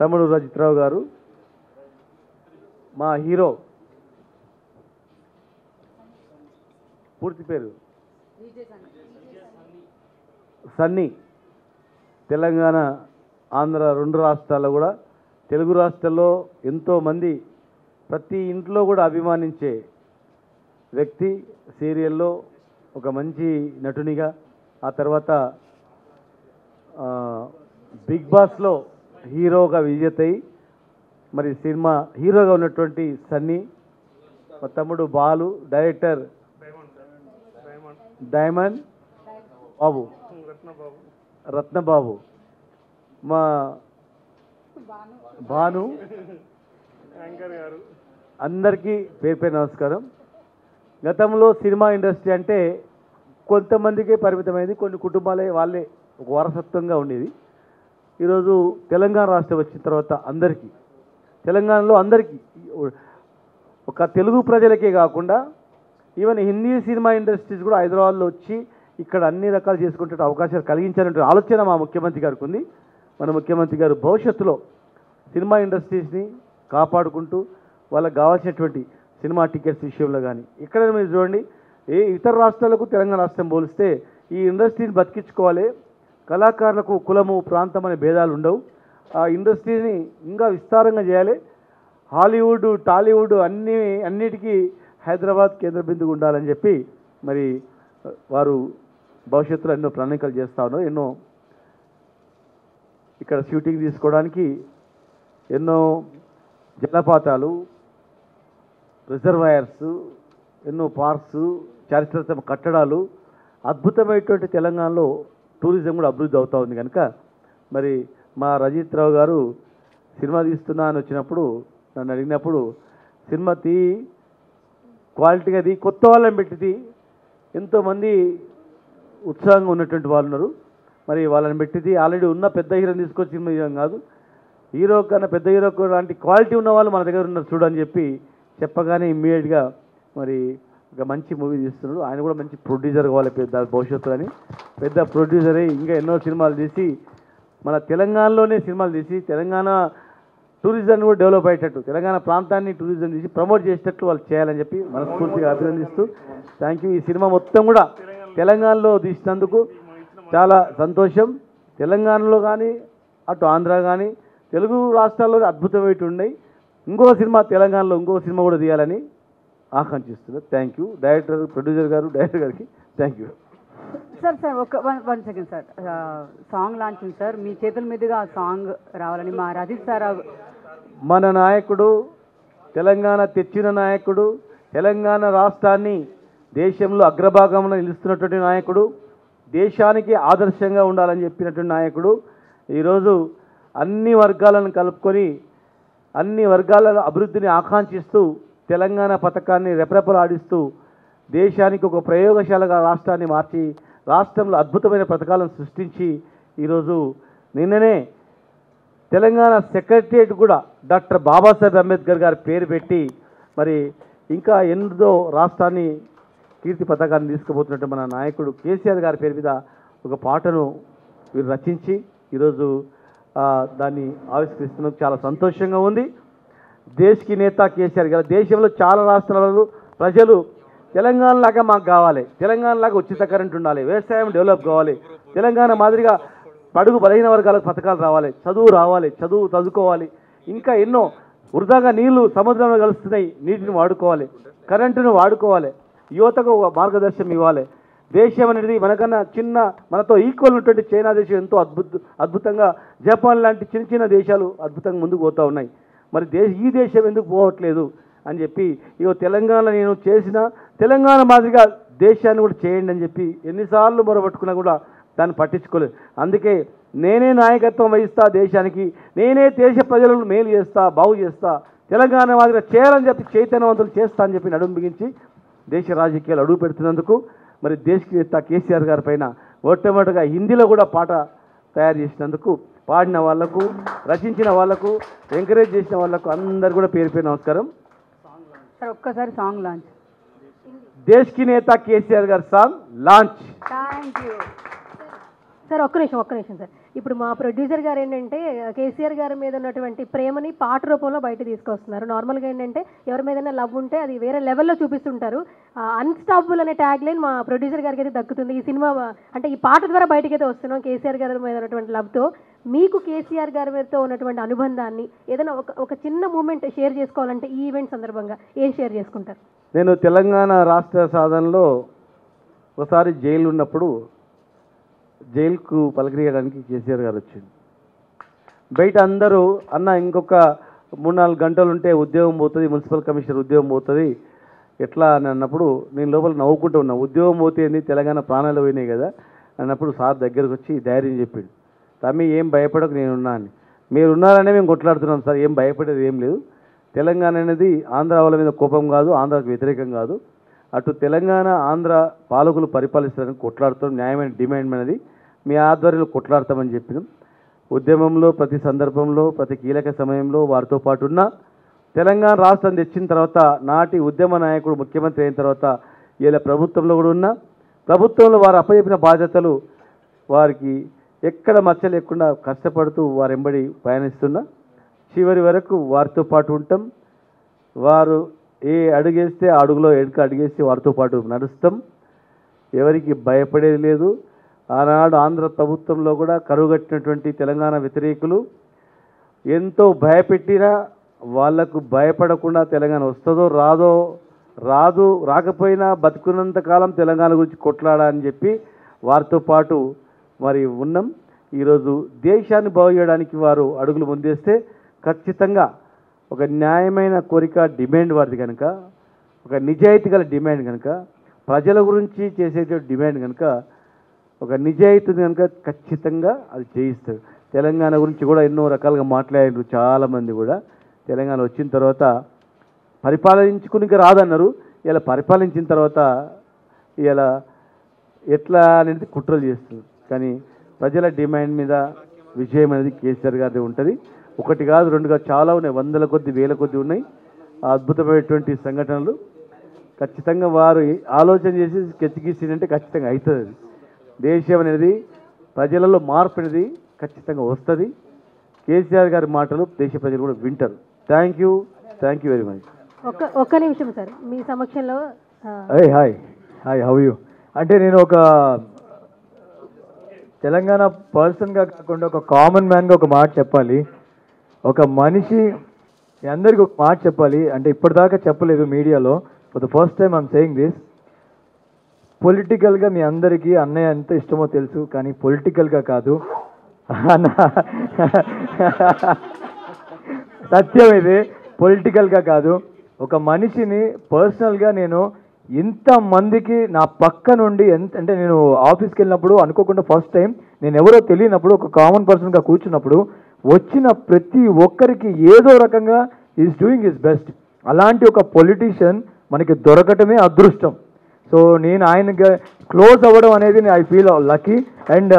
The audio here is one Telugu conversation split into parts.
తమ్ముడు రజిత్రావు గారు, మా హీరో పూర్తి పేరు సన్నీ, తెలంగాణ ఆంధ్ర రెండు రాష్ట్రాల్లో కూడా, తెలుగు రాష్ట్రాల్లో ఎంతోమంది ప్రతి ఇంట్లో కూడా అభిమానించే వ్యక్తి. సీరియల్లో ఒక మంచి నటునిగా, ఆ తర్వాత బిగ్ బాస్లో హీరోగా విజేత అయి మరి సినిమా హీరోగా ఉన్నటువంటి సన్నీ, మా తమ్ముడు బాలు, డైరెక్టర్ డైమండ్ బాబు, రత్నబాబు, మా భాను, అందరికీ పేరు పేరు నమస్కారం. గతంలో సినిమా ఇండస్ట్రీ అంటే కొంతమందికే పరిమితమైంది, కొన్ని కుటుంబాలే వాళ్ళే ఒక వారసత్వంగా ఉండేది. ఈరోజు తెలంగాణ రాష్ట్రం వచ్చిన తర్వాత అందరికీ, తెలంగాణలో అందరికీ, ఒక తెలుగు ప్రజలకే కాకుండా ఈవెన్ హిందీ సినిమా ఇండస్ట్రీస్ కూడా హైదరాబాద్లో వచ్చి ఇక్కడ అన్ని రకాలు చేసుకుంటే అవకాశాలు కలిగించాలంటే ఆలోచన మా ముఖ్యమంత్రి గారికి ఉంది. మన ముఖ్యమంత్రి గారు భవిష్యత్తులో సినిమా ఇండస్ట్రీస్ని కాపాడుకుంటూ వాళ్ళకి కావాల్సినటువంటి సినిమా టికెట్స్ విషయంలో కానీ ఎక్కడైనా మీరు చూడండి, ఏ ఇతర రాష్ట్రాలకు తెలంగాణ రాష్ట్రం పోలిస్తే ఈ ఇండస్ట్రీని బతికించుకోవాలి. కళాకారులకు కులము ప్రాంతం అనే భేదాలు ఉండవు. ఆ ఇండస్ట్రీని ఇంకా విస్తారంగా చేయాలి. హాలీవుడ్ టాలీవుడ్ అన్నిటికీ హైదరాబాద్ కేంద్ర బిందువు ఉండాలని చెప్పి మరి వారు భవిష్యత్తులో ఎన్నో ప్రణాళికలు చేస్తూ ఉన్నారు. ఎన్నో ఇక్కడ షూటింగ్ తీసుకోవడానికి ఎన్నో జలపాతాలు, రిజర్వాయర్స్, ఎన్నో పార్క్స్, చారిత్రక కట్టడాలు, అద్భుతమైనటువంటి తెలంగాణలో టూరిజం కూడా అభివృద్ధి అవుతూ ఉంది. కనుక మరి మా రజిత్ రావు గారు సినిమా తీస్తున్నా అని వచ్చినప్పుడు నన్ను అడిగినప్పుడు, సినిమా క్వాలిటీగా కొత్త వాళ్ళని పెట్టింది, ఎంతోమంది ఉత్సాహంగా ఉన్నటువంటి వాళ్ళు ఉన్నారు, మరి వాళ్ళని పెట్టింది. ఆల్రెడీ ఉన్న పెద్ద హీరోని తీసుకొచ్చి సినిమా తీయడం కాదు, హీరో కన్నా పెద్ద హీరో లాంటి క్వాలిటీ ఉన్న వాళ్ళు మన దగ్గర ఉన్నారు చూడని చెప్పి చెప్పగానే ఇమ్మీడియట్గా మరి ఒక మంచి మూవీ తీస్తున్నాడు. ఆయన కూడా మంచి ప్రొడ్యూసర్ కావాలి పెద్ద భవిష్యత్తు అని, పెద్ద ప్రొడ్యూసర్ అయ్యి ఇంకా ఎన్నో సినిమాలు తీసి మన తెలంగాణలోనే సినిమాలు తీసి తెలంగాణ టూరిజం కూడా డెవలప్ అయ్యేటట్టు, తెలంగాణ ప్రాంతాన్ని టూరిజం తీసి ప్రమోట్ చేసేటట్టు వాళ్ళు చేయాలని చెప్పి మనస్ఫూర్తిగా అభినందిస్తూ థ్యాంక్ యూ. ఈ సినిమా మొత్తం కూడా తెలంగాణలో తీసినందుకు చాలా సంతోషం. తెలంగాణలో కానీ అటు ఆంధ్ర కానీ తెలుగు రాష్ట్రాల్లో అద్భుతమైనవి ఉన్నాయి. ఇంకో సినిమా తెలంగాణలో ఇంకో సినిమా కూడా తీయాలని ఆకాంక్షిస్తున్నారు. థ్యాంక్ యూ డైరెక్టర్, ప్రొడ్యూసర్ గారు, డైరెక్టర్ గారికి థ్యాంక్ యూ. సార్ ఒక one second sir, song launch ఉంది సార్, మీ చేతుల మీదుగా ఆ సాంగ్ రావాలని మా రజిత్ సార్, మన నాయకుడు, తెలంగాణ తెచ్చిన నాయకుడు, తెలంగాణ రాష్ట్రాన్ని దేశంలో అగ్రభాగంలో నిలుస్తున్నటువంటి నాయకుడు, దేశానికి ఆదర్శంగా ఉండాలని చెప్పినటువంటి నాయకుడు, ఈరోజు అన్ని వర్గాలను కలుపుకొని అన్ని వర్గాల అభివృద్ధిని ఆకాంక్షిస్తూ తెలంగాణ పథకాన్ని రెపరెపలాడిస్తూ దేశానికి ఒక ప్రయోగశాలగా రాష్ట్రాన్ని మార్చి రాష్ట్రంలో అద్భుతమైన పథకాలను సృష్టించి ఈరోజు నిన్ననే తెలంగాణ సెక్రటరియట్ కూడా డాక్టర్ బాబాసాహెబ్ అంబేద్కర్ గారి పేరు పెట్టి మరి ఇంకా ఎన్నో రాష్ట్రాన్ని కీర్తి పథకాన్ని తీసుకుపోతున్నట్టు మన నాయకుడు కేసీఆర్ గారి పేరు మీద ఒక పాటను వీరు రచించి ఈరోజు దాన్ని ఆవిష్కరిస్తున్నందుకు చాలా సంతోషంగా ఉంది. దేశ్కి నేత కేసీఆర్ గారు, దేశంలో చాలా రాష్ట్రాలలో ప్రజలు తెలంగాణలాగా మాకు కావాలి, తెలంగాణలాగా ఉచిత కరెంట్ ఉండాలి, వ్యవసాయం డెవలప్ కావాలి, తెలంగాణ మాదిరిగా పడుగు బలహీన వర్గాలకు పథకాలు రావాలి, చదువుకోవాలి, ఇంకా ఎన్నో వృధాగా నీళ్లు సముద్రంలో కలుస్తున్నాయి, నీటిని వాడుకోవాలి, కరెంటును వాడుకోవాలి, యువతకు ఒక మార్గదర్శనం ఇవ్వాలి. దేశం అనేది మనకన్నా చిన్న, మనతో ఈక్వల్ ఉన్నటువంటి చైనా దేశం ఎంతో అద్భుతంగా, జపాన్ లాంటి చిన్న చిన్న దేశాలు అద్భుతంగా ముందుకు పోతూ ఉన్నాయి. మరి ఈ దేశం ఎందుకు పోవట్లేదు అని చెప్పి తెలంగాణ నేను చేసిన తెలంగాణ మాదిరిగా దేశాన్ని కూడా చేయండి అని చెప్పి ఎన్నిసార్లు మొరబట్టుకున్నా కూడా దాన్ని పట్టించుకోలేదు. అందుకే నేనే నాయకత్వం వహిస్తా దేశానికి, నేనే దేశ ప్రజలను మేలు చేస్తా, బాగు చేస్తా, తెలంగాణ మాదిరిగా చేయాలని చెప్పి చైతన్యవంతులు చేస్తా అని చెప్పి నడుము బిగించి దేశ రాజకీయాలు అడుగు పెడుతున్నందుకు మరి దేశకి నేత కేసీఆర్ గారి పైన మొట్టమొదటిగా హిందీలో కూడా పాట తయారు చేసినందుకు పాడిన వాళ్లకు, రచించిన వాళ్లకు, ఎంకరేజ్ చేసిన వాళ్లకు అందరు కూడా పేరు పేరు నమస్కారం. సార్ ఒక్కసారి సాంగ్ లాంచ్, దేశ్కి నేత కేసీఆర్ గారి song launch. Thank you. Sir ఒక్క నిమిషం సార్. ఇప్పుడు మా ప్రొడ్యూసర్ గారు ఏంటంటే కేసీఆర్ గారి మీద ఉన్నటువంటి ప్రేమని పాట రూపంలో బయట తీసుకొస్తున్నారు. నార్మల్గా ఏంటంటే ఎవరి మీదైనా లవ్ ఉంటే అది వేరే లెవెల్లో చూపిస్తుంటారు. అన్స్టాపబుల్ అనే ట్యాగ్ లైన్ మా ప్రొడ్యూసర్ గారికి అయితే దక్కుతుంది. ఈ సినిమా అంటే ఈ పాట ద్వారా బయటకైతే వస్తున్నాం కేసీఆర్ గారి మీద ఉన్నటువంటి లవ్తో. మీకు కేసీఆర్ గారి మీదతో ఉన్నటువంటి అనుబంధాన్ని ఏదైనా ఒక చిన్న మూమెంట్ షేర్ చేసుకోవాలంటే ఈ ఈవెంట్ సందర్భంగా ఏం షేర్ చేసుకుంటారు? నేను తెలంగాణ రాష్ట్ర సాధనలో ఒకసారి జైలు ఉన్నప్పుడు జైలుకు పలకరియడానికి కేసీఆర్ గారు వచ్చింది. బయట అందరూ అన్న ఇంకొక 3-4 గంటలు ఉంటే ఉద్యోగం పోతుంది, మున్సిపల్ కమిషనర్ ఉద్యోగం పోతుంది ఎట్లా అని అన్నప్పుడు నేను లోపల నవ్వుకుంటూ ఉన్నా. ఉద్యోగం పోతే తెలంగాణ ప్రాణాలు పోయినాయి కదా అన్నప్పుడు సార్ దగ్గరకు వచ్చి ధైర్యం చెప్పిండు, తమ్మి ఏం భయపడకు నేనున్నా అని. మీరు ఉన్నారనే మేము కొట్లాడుతున్నాం సార్, ఏం భయపడేది ఏం లేదు. తెలంగాణ అనేది ఆంధ్ర వాళ్ళ మీద కోపం కాదు, ఆంధ్రాకు వ్యతిరేకం కాదు. అటు తెలంగాణ ఆంధ్ర పాలకులు పరిపాలిస్తారని కొట్లాడుతాం, న్యాయమైన డిమాండ్ అనేది మీ ఆధ్వర్యంలో కొట్లాడతామని చెప్పినాం. ఉద్యమంలో ప్రతి సందర్భంలో ప్రతి కీలక సమయంలో వారితో పాటు ఉన్న తెలంగాణ రాష్ట్రం తెచ్చిన తర్వాత నాటి ఉద్యమ నాయకుడు ముఖ్యమంత్రి అయిన తర్వాత ఇలా ప్రభుత్వంలో కూడా ఉన్న ప్రభుత్వంలో వారు అప్పచెప్పిన బాధ్యతలు వారికి ఎక్కడ మచ్చ లేకుండా కష్టపడుతూ వారెంబడి పయనిస్తున్నా చివరి వరకు వారితో పాటు ఉంటాం. వారు ఏ అడుగేస్తే ఆ అడుగులో ఎడుక అడుగేసి వారితో పాటు నడుస్తాం. ఎవరికి భయపడేది లేదు. ఆనాడు ఆంధ్ర ప్రభుత్వంలో కూడా కరువుగట్టినటువంటి తెలంగాణ వ్యతిరేకులు ఎంతో భయపెట్టినా వాళ్లకు భయపడకుండా తెలంగాణ వస్తుందో రాకపోయినా బతుకున్నంత కాలం తెలంగాణ గురించి కొట్లాడాలని చెప్పి వారితో పాటు మరి ఉన్నాం. ఈరోజు దేశాన్ని బాగు చేయడానికి వారు అడుగులు ముందేస్తే ఖచ్చితంగా ఒక న్యాయమైన కోరిక డిమాండ్ వారిది కనుక, ఒక నిజాయితీ గల డిమాండ్ కనుక, ప్రజల గురించి చేసే డిమాండ్ కనుక, ఒక నిజాయితీ కనుక ఖచ్చితంగా అది చేయిస్తారు. తెలంగాణ గురించి కూడా ఎన్నో రకాలుగా మాట్లాడారు చాలామంది కూడా. తెలంగాణ వచ్చిన తర్వాత పరిపాలించుకుని రాదన్నారు, ఇలా పరిపాలించిన తర్వాత ఇలా ఎట్లా అనేది కుట్రలు చేస్తుంది. కానీ ప్రజల డిమాండ్ మీద విజయం అనేది కేసీఆర్ గారిది ఉంటుంది. ఒకటి కాదు రెండు కాదు, చాలా ఉన్నాయి, వందల కొద్ది వేల కొద్ది ఉన్నాయి ఆ అద్భుతమైనటువంటి సంఘటనలు. ఖచ్చితంగా వారు ఆలోచన చేసి స్కెచ్ గీసిందంటే ఖచ్చితంగా అవుతుంది. దేశం అనేది ప్రజలలో మార్పు అనేది ఖచ్చితంగా వస్తుంది. కేసీఆర్ గారి మాటలు దేశ ప్రజలు కూడా వింటారు. Thank you very much. ఒక్క నిమిషం సార్, మీ సమక్షంలో. Hi how you. అంటే నేను ఒక తెలంగాణ పర్సన్గా కాకుండా ఒక కామన్ మ్యాన్గా ఒక మాట చెప్పాలి. ఒక మనిషి అందరికీ ఒక మాట చెప్పాలి. అంటే ఇప్పటిదాకా చెప్పలేదు మీడియాలో. For the first time I'm saying this. పొలిటికల్గా మీ అందరికీ అన్నయ్య ఎంత ఇష్టమో తెలుసు, కానీ పొలిటికల్గా కాదు అన్న. సత్యం ఇది, పొలిటికల్గా కాదు. ఒక మనిషిని పర్సనల్గా నేను ఇంతమందికి నా పక్క నుండి అంటే నేను ఆఫీస్కి వెళ్ళినప్పుడు అనుకోకుండా ఫస్ట్ టైం నేను ఎవరో తెలియనప్పుడు ఒక కామన్ పర్సన్గా కూర్చున్నప్పుడు వచ్చిన ప్రతి ఒక్కరికి ఏదో రకంగా ఈజ్ డూయింగ్ హిస్ బెస్ట్. అలాంటి ఒక పొలిటీషియన్ మనకి దొరకటమే అదృష్టం. సో నేను ఆయనకి క్లోజ్ అవ్వడం అనేది I feel lucky. And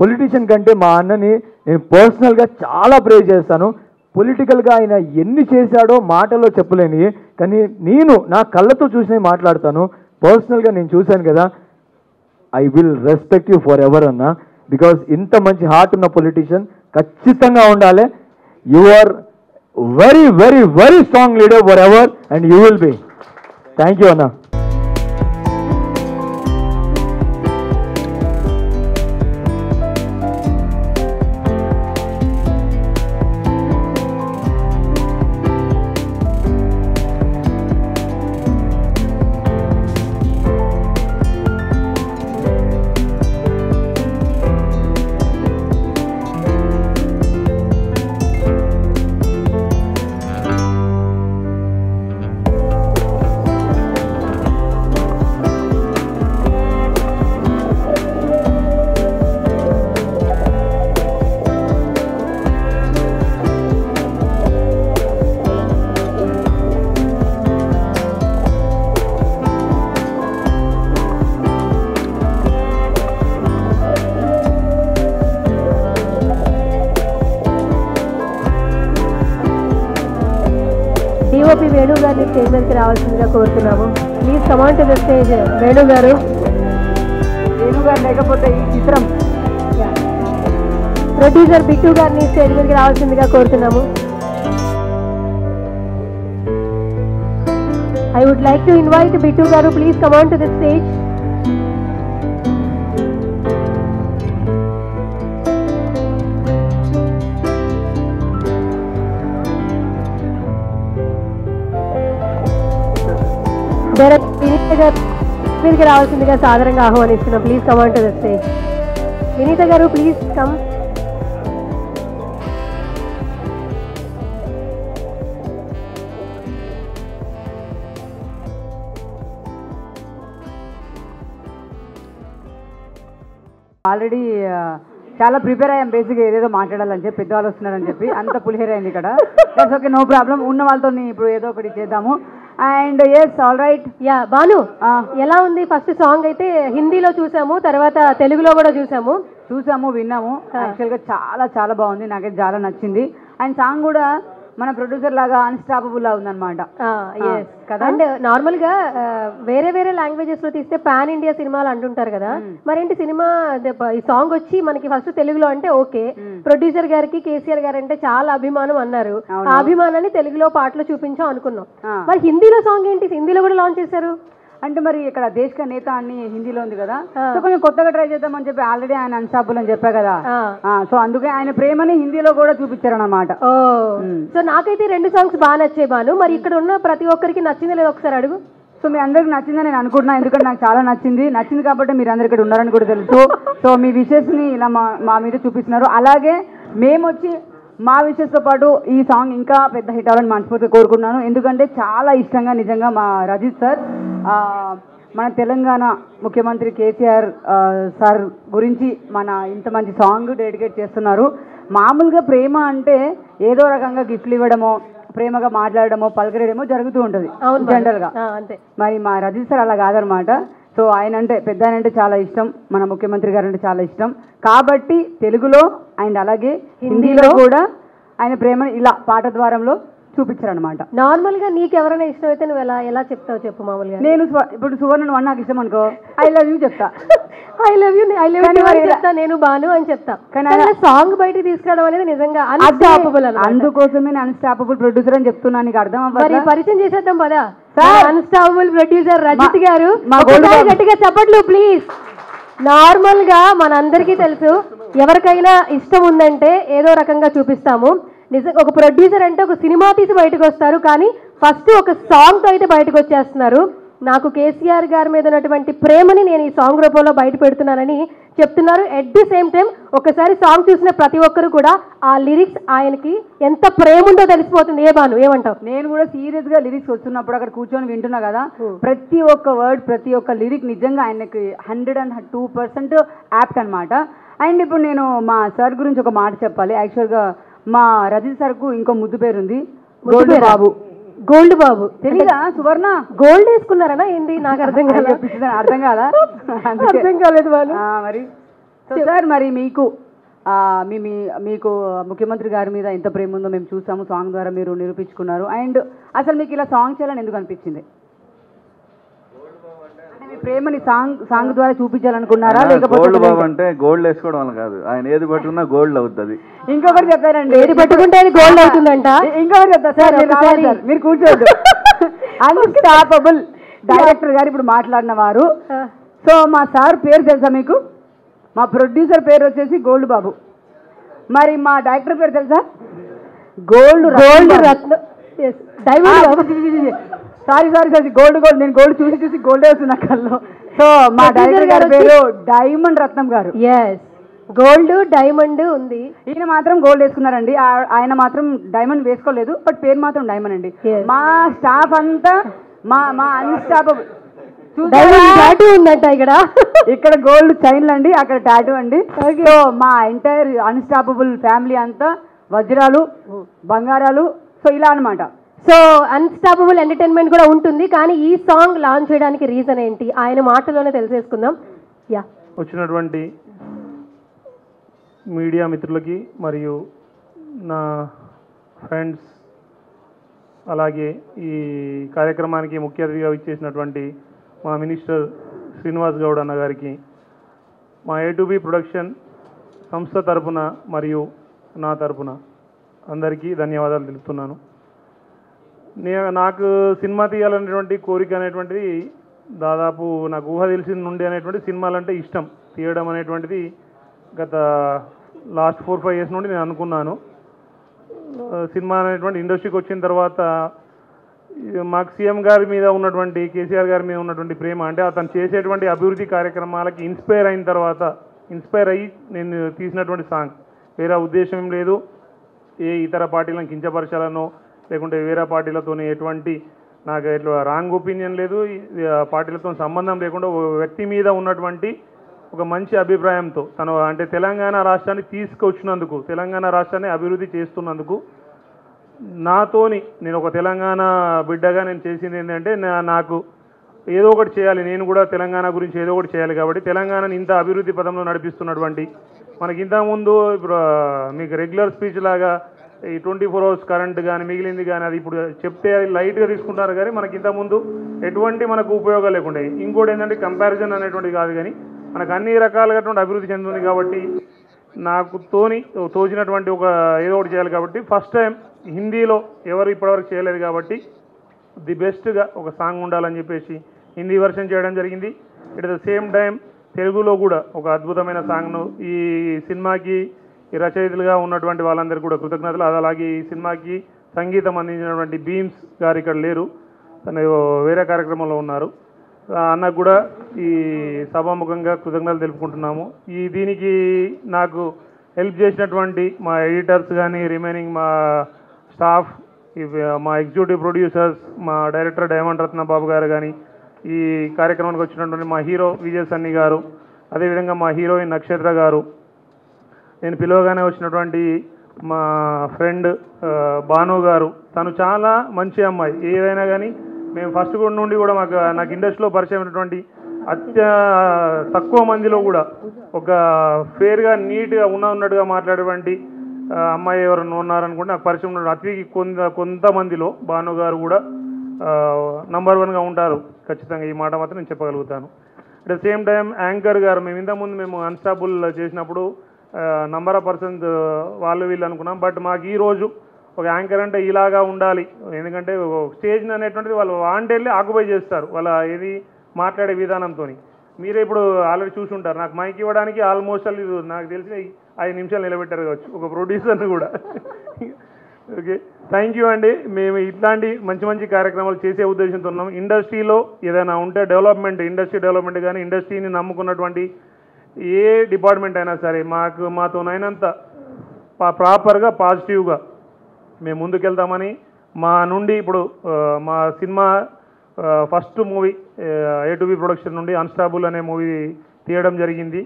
politician కంటే మా అన్నని నేను పర్సనల్గా చాలా ప్రే చేస్తాను. పొలిటికల్గా ఆయన ఎన్ని చేశాడో మాటల్లో చెప్పలేని, కానీ నేను నా కళ్ళతో చూసినవి మాట్లాడతాను. పర్సనల్గా నేను చూశాను కదా, I will respect you forever అన్న. బికాజ్ ఇంత మంచి హార్ట్ ఉన్న పొలిటీషియన్ ఖచ్చితంగా ఉండాలి. You are very very very strong leader forever and you will be. Thank you అన్న. డిఓపి వేణు గారిని స్టేజ్ మీదకి రావాల్సిందిగా కోరుతున్నాము. Please come on to the stage. Venu గారు లేకపోతే ఈ చిత్రం ప్రొడ్యూసర్ బిట్టు గారిని స్టేజ్ మీదకి రావాల్సిందిగా కోరుతున్నాము. I would like to invite Bittu Garu, please come on to the stage. Vinita Garu మీదకి రావాల్సిందిగా సాదరంగా ఆహ్వానిస్తున్నాం. Please come on to the stage. Vineetha గారు ప్లీజ్ కమ్. ఆల్రెడీ చాలా ప్రిపేర్ అయ్యాం బేసిక్గా ఏదేదో మాట్లాడాలని చెప్పి పెద్దవాళ్ళు వస్తున్నారని చెప్పి అంత పులిహేర అయింది ఇక్కడ. That's okay, no problem. ఉన్న వాళ్ళతో ఇప్పుడు ఏదో ఒకటి చేద్దాము. And yes all right. Yeah Bhanu, ఎలా ఉంది? ఫస్ట్ సాంగ్ అయితే హిందీలో చూసాము, తర్వాత తెలుగులో కూడా చూసాము, విన్నాము. యాక్చువల్గా చాలా చాలా బాగుంది, నాకైతే చాలా నచ్చింది. అండ్ సాంగ్ కూడా మన ప్రొడ్యూసర్ లాగా అన్స్టాపబుల్ లా ఉందన్నమాట కదా. అండ్ నార్మల్ గా వేరే వేరే లాంగ్వేజెస్ లో తీస్తే పాన్ ఇండియా సినిమాలు అంటుంటారు కదా, మరేంటి సినిమా ఈ సాంగ్ వచ్చి మనకి ఫస్ట్ తెలుగులో అంటే ఓకే, ప్రొడ్యూసర్ గారికి కేసీఆర్ గారు అంటే చాలా అభిమానం అన్నారు. ఆ అభిమానాన్ని తెలుగులో పాటలో చూపించాం అనుకున్నాం. మరి హిందీలో సాంగ్ ఏంటి? హిందీలో కూడా లాంచ్ చేశారు అంటే మరి ఇక్కడ దేశ్ కా నేత అని హిందీలో ఉంది కదా, సో కొంచెం కొత్తగా ట్రై చేద్దామని చెప్పి ఆల్రెడీ ఆయన అన్స్టాపబుల్ అని చెప్పా కదా, సో అందుకే ఆయన ప్రేమని హిందీలో కూడా చూపించారన్నమాట. సో నాకైతే 2 సాంగ్స్ బాగా నచ్చాయి భాను. మరి ఇక్కడ ఉన్న ప్రతి ఒక్కరికి నచ్చిందో లేదో ఒకసారి అడుగు. సో మీ అందరికి నచ్చిందని నేను అనుకుంటున్నా, ఎందుకంటే నాకు చాలా నచ్చింది కాబట్టి మీరు అందరు ఇక్కడ ఉన్నారని కూడా తెలుసు. సో మీ విషెస్ని ఇలా మా మీద చూపిస్తున్నారు. అలాగే మేము వచ్చి మా విషెస్తో పాటు ఈ సాంగ్ ఇంకా పెద్ద హిట్ అవ్వాలని మనస్ఫూర్తిగా కోరుకుంటున్నాను. ఎందుకంటే చాలా ఇష్టంగా నిజంగా మా రజిత్ సార్ మన తెలంగాణ ముఖ్యమంత్రి కేసీఆర్ సార్ గురించి మన ఇంత మంచి సాంగ్ డెడికేట్ చేస్తున్నారు. మామూలుగా ప్రేమ అంటే ఏదో రకంగా గిఫ్ట్లు ఇవ్వడమో, ప్రేమగా మాట్లాడడమో, పలకరేయడమో జరుగుతూ ఉంటుంది జనరల్గా. మరి మా రజిత్ సార్ అలా కాదనమాట. సో ఆయన అంటే పెద్ద ఆయన అంటే చాలా ఇష్టం, మన ముఖ్యమంత్రి గారు అంటే చాలా ఇష్టం. కాబట్టి తెలుగులో అండ్ అలాగే హిందీలో కూడా ఆయన ప్రేమను ఇలా పాట ద్వారంలో చూపించారనమాట. నార్మల్ గా నీకు ఎవరైనా ఇష్టం అయితే నువ్వు ఎలా చెప్తావు చెప్పు? మామూలుగా నేను ఇప్పుడు సువర్ణ వన్ నాకు ఇష్టం అనుకో, ఐ లవ్ యూ చెప్తా. ఐ లవ్ యూ చెప్తా, నేను బాను అని చెప్తా. కానీ సాంగ్ బయటికి తీసుకురావడం అనేది నిజంగా అన్స్టాపబుల్. అందుకోసమే నేను అన్స్టాపబుల్ ప్రొడ్యూసర్ అని చెప్తున్నాను. నీకు అర్థం అవ్వాలి. పరిచయం చేసేద్దాం పదా. అన్స్టాపబుల్ ప్రొడ్యూసర్ రజిత్ గారు, గట్టిగా చెప్పట్లు ప్లీజ్. నార్మల్ గా మనందరికీ తెలుసు, ఎవరికైనా ఇష్టం ఉందంటే ఏదో రకంగా చూపిస్తాము. నిజంగా ఒక ప్రొడ్యూసర్ అంటే ఒక సినిమా తీసి బయటకు వస్తారు, కానీ ఫస్ట్ ఒక సాంగ్తో అయితే బయటకు వచ్చేస్తున్నారు. నాకు కేసీఆర్ గారి మీద ఉన్నటువంటి ప్రేమని నేను ఈ సాంగ్ రూపంలో బయట పెడుతున్నానని చెప్తున్నారు. ఎట్ ది సేమ్ టైం ఒకసారి సాంగ్ చూసిన ప్రతి ఒక్కరు కూడా ఆ లిరిక్స్ ఆయనకి ఎంత ప్రేమ ఉందో తెలిసిపోతుంది. ఏ బాను ఏమంటావు? నేను కూడా సీరియస్ గా లిరిక్స్ వస్తున్నప్పుడు అక్కడ కూర్చొని వింటున్నా కదా, ప్రతి ఒక్క వర్డ్, ప్రతి ఒక్క లిరిక్ నిజంగా ఆయనకి 102% యాప్ట్ అనమాట. అండ్ ఇప్పుడు నేను మా సార్ గురించి ఒక మాట చెప్పాలి. యాక్చువల్గా మా రజిత్ సార్కు ఇంకో ముద్దు పేరుంది, గోల్డ్ బాబు. గోల్డ్ బాబు తెలీదా? సువర్ణ గోల్డ్ వేసుకున్నారనా ఏంటి? నాకు అర్థం కాలేదు. అర్థం కాదా? అర్థం కాలేదు మరి. సో సార్ మరి మీకు మీకు ముఖ్యమంత్రి గారి మీద ఎంత ప్రేమ ఉందో మేము చూసాము, సాంగ్ ద్వారా మీరు నిరూపించుకున్నారు. అండ్ అసలు మీకు ఇలా సాంగ్ చేయాలని ఎందుకు అనిపించింది? మీ ప్రేమని సాంగ్ ద్వారా చూపించాలనుకున్నారా? లేకపోతే గోల్డ్ బాబు అంటే గోల్డ్ వేసుకోవడం వల్ల కాదు, ఆయన ఏది పట్టుకున్నా గోల్డ్ అవుతుంది. ఇంకొకటి చెప్పారండి, ఏది పట్టుకుంటే అది గోల్డ్ అవుతుందంట. ఇంకొకటి చెప్తా సార్, మీరు కూర్చోద్దు. అన్స్టాపబుల్ డైరెక్టర్ గారు ఇప్పుడు మాట్లాడిన వారు. సో మా సార్ పేరు తెలుసా మీకు? మా ప్రొడ్యూసర్ పేరు వచ్చేసి గోల్డ్ బాబు. మరి మా డైరెక్టర్ పేరు తెలుసా? గోల్డ్ రత్న. సారీ గోల్డ్ నేను గోల్డ్ చూసి గోల్డ్ వేస్తున్నా కల్లో. సో మా డైరెక్టర్ గారి పేరు డైమండ్ రత్నం గారు. ఎస్, గోల్డ్ డైమండ్ ఉంది. ఈయన మాత్రం గోల్డ్ వేసుకున్నారండి, ఆయన మాత్రం డైమండ్ వేసుకోలేదు, బట్ పేరు మాత్రం డైమండ్ అండి. మా స్టాఫ్ అంతా మా అన్స్టాపబుల్ టాటూ ఉందంట ఇక్కడ గోల్డ్ చైన్లు అండి, అక్కడ టాటూ అండి. సో మా ఎంటైర్ అన్స్టాపబుల్ ఫ్యామిలీ అంతా వజ్రాలు, బంగారాలు, సో ఇలా అనమాట. సో అన్స్టాపబుల్ ఎంటర్టైన్మెంట్ కూడా ఉంటుంది. కానీ ఈ సాంగ్ లాంచ్ చేయడానికి రీజన్ ఏంటి? ఆయన మాటలోనే తెలిసేసుకుందాం. యా, వచ్చినటువంటి మీడియా మిత్రులకి మరియు నా ఫ్రెండ్స్, అలాగే ఈ కార్యక్రమానికి ముఖ్య అతిథిగా ఇచ్చేసినటువంటి మా మినిస్టర్ శ్రీనివాస్ గౌడ్ అన్న గారికి, మా A2B ప్రొడక్షన్ సంస్థ తరపున మరియు నా తరపున అందరికీ ధన్యవాదాలు తెలుపుతున్నాను. నాకు సినిమా తీయాలనేటువంటి కోరిక అనేటువంటిది దాదాపు నాకు ఊహ తెలిసిన నుండి అనేటువంటి సినిమాలంటే ఇష్టం తీయడం అనేటువంటిది గత లాస్ట్ 4-5 ఇయర్స్ నుండి నేను అనుకున్నాను. సినిమా అనేటువంటి ఇండస్ట్రీకి వచ్చిన తర్వాత మాకు సీఎం గారి మీద ఉన్నటువంటి కేసీఆర్ గారి మీద ఉన్నటువంటి ప్రేమ, అంటే అతను చేసేటువంటి అభివృద్ధి కార్యక్రమాలకి ఇన్స్పైర్ అయ్యి నేను తీసినటువంటి సాంగ్. వేరే ఉద్దేశం లేదు, ఏ ఇతర పార్టీలను కించపరచాలనో లేకుంటే వేరే పార్టీలతో ఎటువంటి నాకు ఇట్లా రాంగ్ ఒపీనియన్ లేదు, పార్టీలతో సంబంధం లేకుండా ఒక వ్యక్తి మీద ఉన్నటువంటి ఒక మంచి అభిప్రాయంతో తను అంటే తెలంగాణ రాష్ట్రాన్ని తీసుకొచ్చినందుకు, తెలంగాణ రాష్ట్రాన్ని అభివృద్ధి చేస్తున్నందుకు నాతోని నేను ఒక తెలంగాణ బిడ్డగా నేను చేసింది ఏంటంటే నాకు ఏదో ఒకటి చేయాలి, నేను కూడా తెలంగాణ గురించి ఏదో ఒకటి చేయాలి. కాబట్టి తెలంగాణని ఇంత అభివృద్ధి పదంలో నడిపిస్తున్నటువంటి మనకి ఇంతకుముందు ఇప్పుడు మీకు రెగ్యులర్ స్పీచ్ లాగా ఈ 24 hours కరెంట్ కానీ మిగిలింది కానీ అది ఇప్పుడు చెప్తే అది లైట్గా తీసుకుంటారు, కానీ మనకి ఇంతకుముందు ఎటువంటి మనకు ఉపయోగాలు లేకుండా. ఇంకోటి ఏంటంటే కంపారిజన్ అనేటువంటిది కాదు, కానీ మనకు అన్ని రకాలుగా అభివృద్ధి చెందుతుంది. కాబట్టి నాకు తోచినటువంటి ఒక ఏదో ఒకటి చేయాలి. కాబట్టి ఫస్ట్ టైం హిందీలో ఎవరు ఇప్పటివరకు చేయలేదు, కాబట్టి ది బెస్ట్గా ఒక సాంగ్ ఉండాలని చెప్పేసి హిందీ వర్షన్ చేయడం జరిగింది. ఎట్ ద సేమ్ టైం తెలుగులో కూడా ఒక అద్భుతమైన సాంగ్ను ఈ సినిమాకి ఈ రచయితలుగా ఉన్నటువంటి వాళ్ళందరికీ కూడా కృతజ్ఞతలు. అలాగే ఈ సినిమాకి సంగీతం అందించినటువంటి బీమ్స్ గారు ఇక్కడ లేరు, తను వేరే కార్యక్రమంలో ఉన్నారు. అన్నకు కూడా ఈ సభాముఖంగా కృతజ్ఞతలు తెలుపుకుంటున్నాము. దీనికి నాకు హెల్ప్ చేసినటువంటి మా ఎడిటర్స్ కానీ, రిమైనింగ్ మా స్టాఫ్, మా ఎగ్జిక్యూటివ్ ప్రొడ్యూసర్స్, మా డైరెక్టర్ డైమండ్ రత్న బాబు గారు కానీ, ఈ కార్యక్రమానికి వచ్చినటువంటి మా హీరో విజయ్ సన్ని గారు, అదేవిధంగా మా హీరోయిన్ నక్షత్ర గారు, నేను పిలవగానే వచ్చినటువంటి మా ఫ్రెండ్ భాను గారు, తను చాలా మంచి అమ్మాయి. ఏదైనా కానీ మేము ఫస్ట్ నుండి కూడా నాకు ఇండస్ట్రీలో పరిచయం అయినటువంటి తక్కువ మందిలో కూడా ఒక ఫేర్గా నీట్గా ఉన్నట్టుగా మాట్లాడేటువంటి అమ్మాయి ఎవరైనా ఉన్నారనుకుంటే నాకు పరిచయం ఉన్న అతి కొంతమందిలో భాను గారు కూడా నంబర్ 1గా ఉంటారు ఖచ్చితంగా. ఈ మాట మాత్రం నేను చెప్పగలుగుతాను. At the same time anchor గారు, మేము ఇంతకుముందు మేము అన్స్టాపుల్ చేసినప్పుడు నంబర్ ఆఫ్ పర్సన్స్ వాళ్ళు వీళ్ళు అనుకున్నాం. బట్ మాకు ఈరోజు ఒక యాంకర్ అంటే ఇలాగా ఉండాలి, ఎందుకంటే స్టేజ్ అనేటువంటిది వాళ్ళు వాంటెళ్ళి ఆక్యుపై చేస్తారు వాళ్ళ ఏది మాట్లాడే విధానంతో. మీరే ఇప్పుడు ఆల్రెడీ చూసి ఉంటారు, నాకు మైక్ ఇవ్వడానికి ఆల్మోస్ట్ నాకు తెలిసి 5 నిమిషాలు నిలబెట్టారు కావచ్చు ఒక ప్రొడ్యూసర్ని కూడా. ఓకే, థ్యాంక్ యూ అండి. మేము ఇట్లాంటి మంచి మంచి కార్యక్రమాలు చేసే ఉద్దేశంతో ఉన్నాం. ఇండస్ట్రీలో ఏదైనా ఉంటే డెవలప్మెంట్, ఇండస్ట్రీ డెవలప్మెంట్ కానీ ఇండస్ట్రీని నమ్ముకున్నటువంటి ఏ డిపార్ట్మెంట్ అయినా సరే మాతోనైనంత ప్రాపర్గా పాజిటివ్గా మేము ముందుకెళ్తామని మా నుండి ఇప్పుడు మా cinema first movie A2B production నుండి అన్స్టాపుల్ అనే మూవీ తీయడం జరిగింది.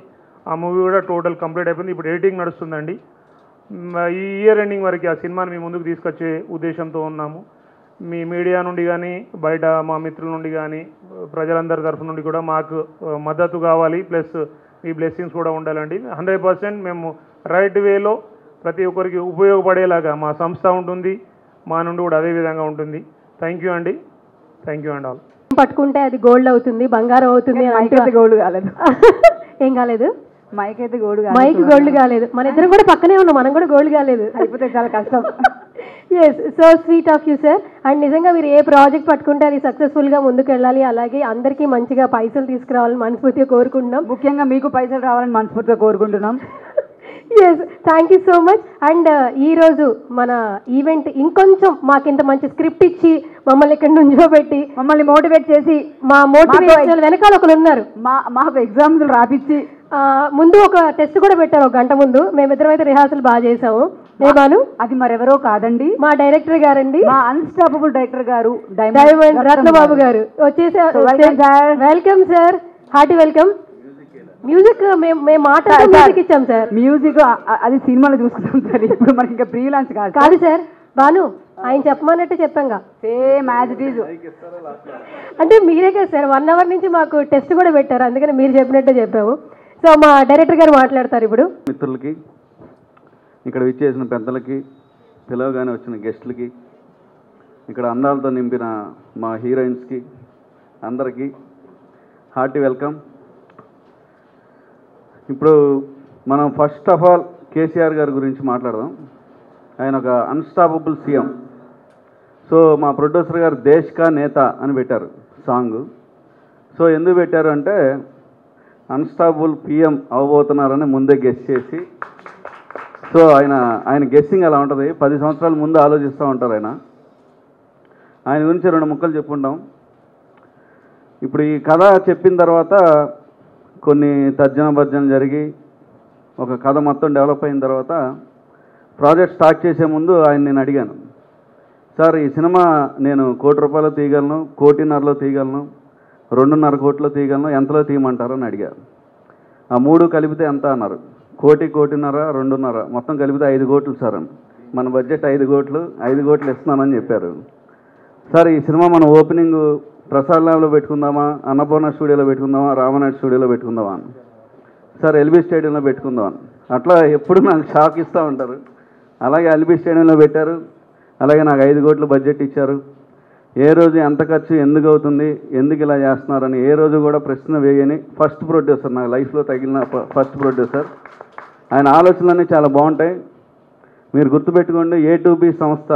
ఆ మూవీ కూడా టోటల్ కంప్లీట్ అయిపోయింది. ఇప్పుడు ఎడిటింగ్ నడుస్తుందండి. ఈ ఇయర్ ఎండింగ్ వరకు ఆ సినిమాని మీ ముందుకు తీసుకొచ్చే ఉద్దేశంతో ఉన్నాము. మీ మీడియా నుండి కానీ బయట మా మిత్రుల నుండి కానీ ప్రజలందరి తరఫు నుండి కూడా మాకు మద్దతు కావాలి, ప్లస్ మీ బ్లెస్సింగ్స్ కూడా ఉండాలండి. 100% మేము రైట్ వేలో ప్రతి ఒక్కరికి ఉపయోగపడేలాగా మా సంస్థ ఉంటుంది, మా నుండి కూడా అదే విధంగా ఉంటుంది. థ్యాంక్ యూ అండి. Thank you and all. పట్టుకుంటే అది గోల్డ్ అవుతుంది, బంగారం అవుతుంది. గోల్డ్ కాలేదు. ఏం కాలేదు, మైక్ అయితే గోల్డ్, మైక్ గోల్డ్ కాలేదు. మన ఇద్దరం కూడా పక్కనే ఉన్నాం, మనం కూడా గోల్డ్ కాలేదు. అయిపోతే చాలా కష్టం. Yes, so sweet of you sir. And నిజంగా మీరు ఏ ప్రాజెక్ట్ పట్టుకుంటే అది సక్సెస్ఫుల్గా ముందుకు వెళ్ళాలి, అలాగే అందరికీ మంచిగా పైసలు తీసుకురావాలని మనస్ఫూర్తిగా కోరుకుంటున్నాం. ముఖ్యంగా మీకు పైసలు రావాలని మనస్ఫూర్తిగా కోరుకుంటున్నాం. Yes, thank you so much. And ఈరోజు మన ఈవెంట్ ఇంకొంచెం మాకింత మంచి స్క్రిప్ట్ ఇచ్చి మమ్మల్ని ఇక్కడ నుంచోబెట్టి మమ్మల్ని మోటివేట్ చేసి మా మోటివేషన్ వెనకాల ఒకరు ఉన్నారు, మాకు ఎగ్జామ్స్ రాపిచ్చి ముందు ఒక టెస్ట్ కూడా పెట్టారు 1 గంట ముందు. మేమిద్దరం అయితే రిహార్సల్ బాగా చేసాము. ఏమాను, అది మరెవరో కాదండి, మా డైరెక్టర్ గారండి, మా అన్స్టాపబుల్ డైరెక్టర్ గారు డైమండ్ రత్నబాబు గారు వచ్చేసారు. Welcome sir, hearty welcome. Music మేము మాట్లాడే మ్యూజిక్ ఇచ్చాం సార్. మ్యూజిక్ అది సినిమాలో చూసుకుంటాం సార్, ఇప్పుడు మనకి ఇంకా ఫ్రీ లాంచ్ కాదు సార్. బాను, ఆయన చెప్పమన్నట్టు చెప్పాంగా, సేమ్ యాజ్ ఇట్ ఈజ్. అంటే మీరే కదా సార్ 1 hour నుంచి మాకు టెస్ట్ కూడా పెట్టారు, అందుకని మీరు చెప్పినట్టే చెప్పాము. సో మా డైరెక్టర్ గారు మాట్లాడతారు ఇప్పుడు. మిత్రులకి, ఇక్కడ విచ్చేసిన పెద్దలకి, పిలవగానే వచ్చిన గెస్టులకి, ఇక్కడ అందాలతో నింపిన మా హీరోయిన్స్కి అందరికీ హార్టీ వెల్కమ్. ఇప్పుడు మనం ఫస్ట్ ఆఫ్ ఆల్ కేసీఆర్ గారి గురించి మాట్లాడదాం. ఆయన ఒక అన్స్టాపబుల్ సీఎం. సో మా ప్రొడ్యూసర్ గారు దేశ్ కా నేత అని పెట్టారు సాంగ్. సో ఎందుకు పెట్టారు అంటే అన్స్టాపబుల్ పిఎం అవ్వబోతున్నారని ముందే గెస్ చేసి, సో ఆయన గెస్సింగ్ అలా ఉంటుంది. 10 సంవత్సరాల ముందు ఆలోచిస్తూ ఉంటారు ఆయన గురించి 2 ముక్కలు చెప్పుకుంటాం. ఇప్పుడు ఈ కథ చెప్పిన తర్వాత కొన్ని తర్జన భర్జన జరిగి ఒక కథ మొత్తం డెవలప్ అయిన తర్వాత ప్రాజెక్ట్ స్టార్ట్ చేసే ముందు నేను అడిగాను, సార్ ఈ సినిమా నేను 1 కోటి రూపాయలు తీయగలను, 1.5 కోటిలో తీయగలను, 2.5 కోట్లో తీయగలను, ఎంతలో తీయమంటారు అని అడిగారు. ఆ 3 కలిపితే ఎంత అన్నారు. 1 కోటి, 1.5 కోటి, 2.5 మొత్తం కలిపితే 5 కోట్లు సార్ అని. మన బడ్జెట్ 5 కోట్లు, 5 కోట్లు ఇస్తున్నానని చెప్పారు. సార్ ఈ సినిమా మనం ఓపెనింగ్ ప్రసాద్ ల్యాబ్లో పెట్టుకుందామా, అన్నపూర్ణ స్టూడియోలో పెట్టుకుందామా, రామనాయుడు స్టూడియోలో పెట్టుకుందామా అని. సార్ ఎల్బీ స్టేడియంలో పెట్టుకుందాం అని. అట్లా ఎప్పుడు నాకు షాక్ ఇస్తూ ఉంటారు. అలాగే ఎల్బీ స్టేడియంలో పెట్టారు. అలాగే నాకు 5 కోట్లు బడ్జెట్ ఇచ్చారు. ఏ రోజు ఎంత ఖర్చు ఎందుకు అవుతుంది, ఎందుకు ఇలా చేస్తున్నారని ఏ రోజు కూడా ప్రశ్న వేయని ఫస్ట్ ప్రొడ్యూసర్, నా లైఫ్లో తగిలిన ఫస్ట్ ప్రొడ్యూసర్. ఆయన ఆలోచనలన్నీ చాలా బాగుంటాయి. మీరు గుర్తుపెట్టుకోండి, A2B సంస్థ,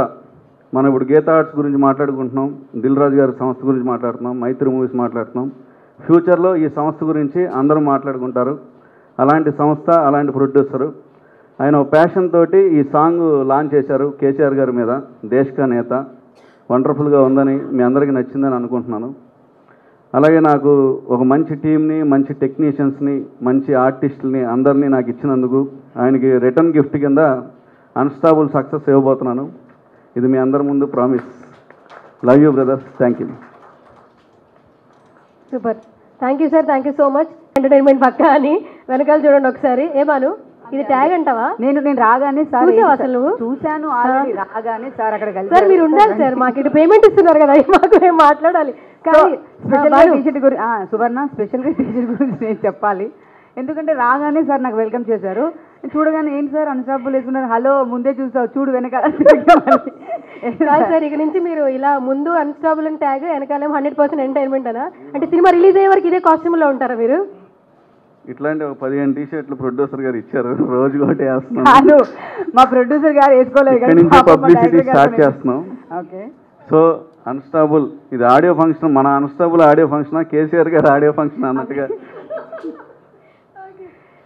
మనం ఇప్పుడు గీతా ఆర్ట్స్ గురించి మాట్లాడుకుంటున్నాం, దిల్ రాజు గారి సంస్థ గురించి మాట్లాడుతున్నాం, మైత్రి మూవీస్ మాట్లాడుతున్నాం. ఫ్యూచర్లో ఈ సంస్థ గురించి అందరూ మాట్లాడుకుంటారు. అలాంటి సంస్థ, అలాంటి ప్రొడ్యూసరు. ఆయన ప్యాషన్ తోటి ఈ సాంగ్ లాంచ్ చేశారు కేసీఆర్ గారి మీద, దేశ్ కా నేత. వండర్ఫుల్గా ఉందని, మీ అందరికీ నచ్చిందని అనుకుంటున్నాను. అలాగే నాకు ఒక మంచి టీంని, మంచి టెక్నీషియన్స్ని, మంచి ఆర్టిస్టులని అందరినీ నాకు ఇచ్చినందుకు ఆయనకి రిటర్న్ గిఫ్ట్ కింద అన్స్టాబుల్ సక్సెస్ ఇవ్వబోతున్నాను. ఇది మీ అందరి ముందు promise. Love you brothers. Thank you. Super. Thank you sir, thank you so much. Entertainment పక్కా అని వెనకాల చూడండి ఒకసారి. ఏమాను ఇది ట్యాగ్ అంటావా? నేను రాగానే సార్ చూసావా అసలు నువ్వు? చూశాను ఆల్రెడీ. రాగానే సార్ అక్కడ కలిసి సార్ మీరు ఉండాలి సార్, మాకు ఇటు పేమెంట్ ఇస్తున్నారు కదా, మాకు మేము మాట్లాడాలి. సువర్ణ స్పెషల్గా టీచర్ గురించి నేను చెప్పాలి. ఎందుకంటే రాగానే సార్ నాకు వెల్కమ్ చేశారు. చూడగానే ఏంటి సార్ అన్స్టాపబుల్ వేసుకున్నారు, హలో ముందే చూసావు చూడు వెనకాల సార్. ఇక నుంచి మీరు ఇలా ముందు అన్స్టాపబుల్ అని ట్యాగ్, వెనకాలేమో 100% ఎంటర్టైన్మెంట్ అనా? అంటే సినిమా రిలీజ్ అయ్యే వరకు ఇదే కాస్ట్యూమ్లో ఉంటారా మీరు? ఇట్లాంటి ఒక 15 టీ-షర్ట్లు ప్రొడ్యూసర్ గారు ఇచ్చారు, రోజు ఒకటి వేస్తున్నాను. మా ప్రొడ్యూసర్ గారు వేసుకోలేదు, పబ్లిసిటీ స్టార్ట్ చేస్తున్నాం. ఓకే. సో అన్స్టాబుల్ ఇది ఆడియో ఫంక్షన్, మన అన్స్టాబుల్ ఆడియో ఫంక్షన్, కేసీఆర్ గారు ఆడియో ఫంక్షన్ అన్నట్టుగా.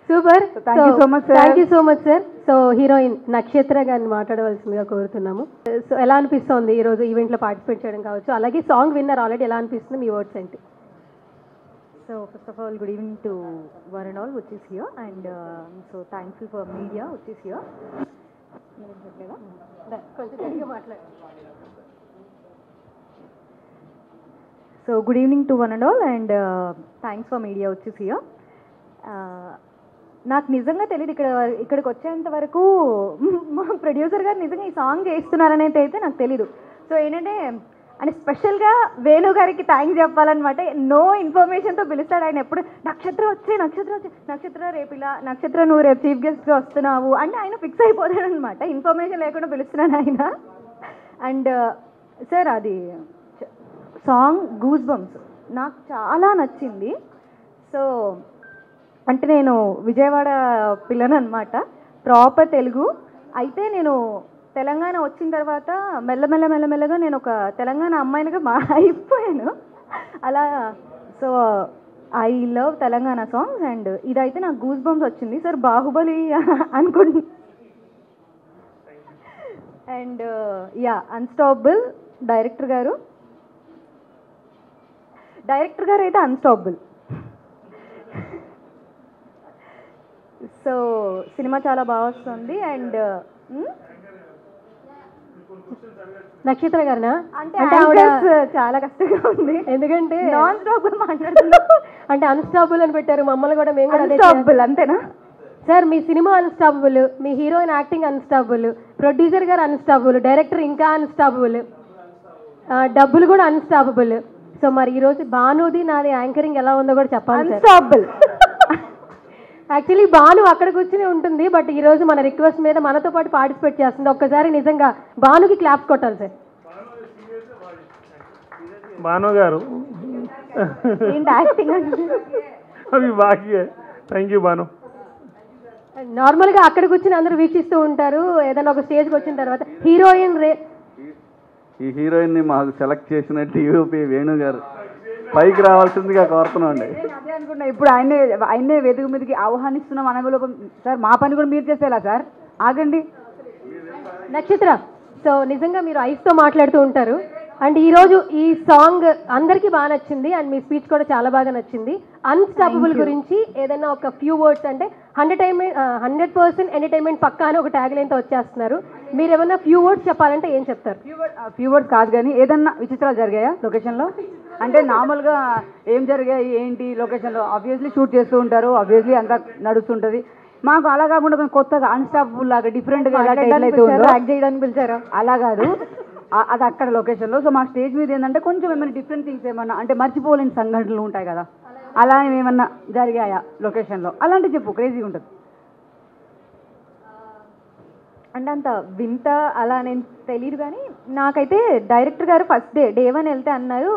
Super. Thank you so much sir. Thank you so much sir. So heroine నక్షత్ర గారిని మాట్లాడవలసిందిగా కోరుతున్నాము. సో ఎలా అనిపిస్తుంది ఈరోజు ఈవెంట్లో పార్టిసిపేట్ చేయడం కావచ్చు, అలాగే సాంగ్ విన్నర్ ఆల్రెడీ ఎలా అనిపిస్తుంది, మీ వర్డ్స్ ఏంటి? So first of all, good evening to one and all which is here, and so thankful for media which is here. So good evening to one and all, and thanks for media which is here. నాకు నిజంగా తెలియదు ఇక్కడికి వచ్చేంత వరకు మా ప్రొడ్యూసర్ గారు నిజంగా ఈ సాంగ్ చేస్తున్నారనేది అయితే నాకు తెలీదు. సో ఏంటంటే అంటే స్పెషల్గా వేణు గారికి థ్యాంక్స్ చెప్పాలన్నమాట. నో ఇన్ఫర్మేషన్తో పిలుస్తాడు ఆయన. ఎప్పుడు నక్షత్రం వచ్చే నక్షత్ర రేపు ఇలా నక్షత్ర నువ్వు రేపు చీఫ్ గెస్ట్గా వస్తున్నావు అంటే ఆయన ఫిక్స్ అయిపోతాడు అనమాట. ఇన్ఫర్మేషన్ లేకుండా పిలుస్తున్నాడు ఆయన. అండ్ సార్ అది సాంగ్ గూస్ బంప్స్ నాకు చాలా నచ్చింది. సో అంటే నేను విజయవాడ పిల్లను అనమాట, ప్రాపర్ తెలుగు. అయితే నేను తెలంగాణ వచ్చిన తర్వాత మెల్లమెల్లగా నేను ఒక తెలంగాణ అమ్మాయినిగా అయిపోయాను అలా. So I love Telangana songs and ఇదైతే నాకు గూస్ బంప్స్ వచ్చింది సార్. బాహుబలి అనుకుంటున్నా. అండ్ యా అన్స్టాపబుల్ డైరెక్టర్ గారు అయితే అన్స్టాపబుల్. సో సినిమా చాలా బాగా వస్తుంది. అండ్ నక్షత్ర గారినా అంటే చాలా కష్టంగా ఉంది, ఎందుకంటే నాన్ స్టాపబుల్ మాట్లాడుతున్నాం. అంటే అన్స్టాపబుల్ అని పెట్టారు, మమ్మల్ని కూడా మేము కూడా అన్స్టాపబుల్ అంతేనా సార్? మీ సినిమా అన్స్టాపబుల్, మీ హీరోయిన్ యాక్టింగ్ అన్స్టాపబుల్, ప్రొడ్యూసర్ గారు అన్స్టాపబుల్, డైరెక్టర్ ఇంకా అన్స్టాపబుల్, డబ్బులు కూడా అన్స్టాపబుల్. సో మరి ఈరోజు భానుది నాది యాంకరింగ్ ఎలా ఉందో కూడా చెప్పాలి. అన్స్టాపబుల్ యాక్చువల్లీ భాను అక్కడ కూర్చుని ఉంటుంది, బట్ ఈరోజు మన రిక్వెస్ట్ మీద మనతో పాటు పార్టిసిపేట్ చేస్తుంది. ఒక్కసారి నిజంగా భానుకి క్లాప్స్ కొట్టాలి సార్. భాను గారు యాక్టింగ్ అవి బాగా. Thank you Bhanu. నార్మల్గా అక్కడికి వచ్చిన అందరూ వీక్షిస్తూ ఉంటారు, ఏదైనా ఒక స్టేజ్కి వచ్చిన తర్వాత హీరోయిన్ ఈ హీరోయిన్ని మాకు సెలెక్ట్ చేసిన టీయూపీ వేణు గారు పైకి రావాల్సిందిగా కోరుతున్నాం అండి. అదే అనుకున్నా, ఇప్పుడు ఆయనే వేదిక మీదకి ఆహ్వానిస్తున్నాం అనవలోపం. సార్ మా పని కూడా మీరు చేసేలా సార్, ఆగండి. నక్షత్ర, సో నిజంగా మీరు ఐస్తో మాట్లాడుతూ ఉంటారు అండ్ ఈరోజు ఈ సాంగ్ అందరికీ బాగా నచ్చింది అండ్ మీ స్పీచ్ కూడా చాలా బాగా నచ్చింది. అన్స్టాపబుల్ గురించి ఏదైనా ఒక ఫ్యూ వర్డ్స్, అంటే 100% ఎంటర్టైన్మెంట్ పక్కా అని ఒక ట్యాగ్ లైన్తో వచ్చేస్తున్నారు, మీరు ఏమైనా ఫ్యూ వర్డ్స్ చెప్పాలంటే ఏం చెప్తారు? ఫ్యూ వర్డ్స్ కాదు కానీ ఏదన్నా విచిత్రాలు జరిగాయా లొకేషన్లో? అంటే నార్మల్గా ఏం జరిగాయి ఏంటి లొకేషన్లో? ఆబ్వియస్లీ షూట్ చేస్తూ ఉంటారు, ఆబ్వియస్లీ అంతా నడుస్తుంటుంది. మాకు అలా కాకుండా కొంచెం కొత్తగా అన్స్టాపబుల్ లాగా డిఫరెంట్గా యాక్ట్ చేయడానికి పిలిచారా? అలా కాదు, అది అక్కడ లొకేషన్లో. సో మా స్టేజ్ మీద ఏంటంటే కొంచెం ఏమైనా డిఫరెంట్ థింగ్స్ ఏమన్నా, అంటే మర్చిపోలేని సంఘటనలు ఉంటాయి కదా, అలా ఏమన్నా జరిగాయా లొకేషన్లో? అలాంటివి చెప్పు, క్రేజీగా ఉంటుంది. అంటే అంత వింత అలా నేను తెలియదు కానీ నాకైతే డైరెక్టర్ గారు ఫస్ట్ డే 1 వెళ్తే అన్నారు,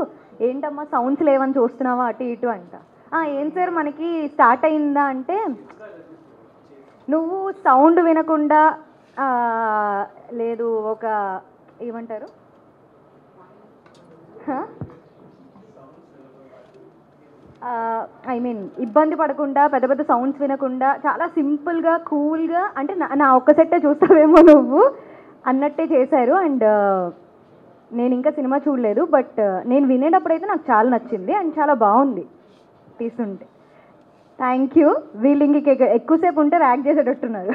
ఏంటమ్మా సౌండ్స్ లేవని చూస్తున్నావా అటు ఇటు అంట. ఏం సార్ మనకి స్టార్ట్ అయిందా అంటే, నువ్వు సౌండ్ వినకుండా లేదు ఒక ఏమంటారు ఐ మీన్ ఇబ్బంది పడకుండా పెద్ద పెద్ద సౌండ్స్ వినకుండా చాలా సింపుల్గా కూల్గా, అంటే నా ఒక్క సెట్టే చూస్తావేమో నువ్వు అన్నట్టే చేశారు. అండ్ నేను ఇంకా సినిమా చూడలేదు, బట్ నేను వినేటప్పుడైతే నాకు చాలా నచ్చింది అండ్ చాలా బాగుంది తీస్తుంటే. Thank you. వీళ్ళు ఇంక ఎక్కువసేపు ఉంటే ర్యాక్ చేసేటట్టున్నారు.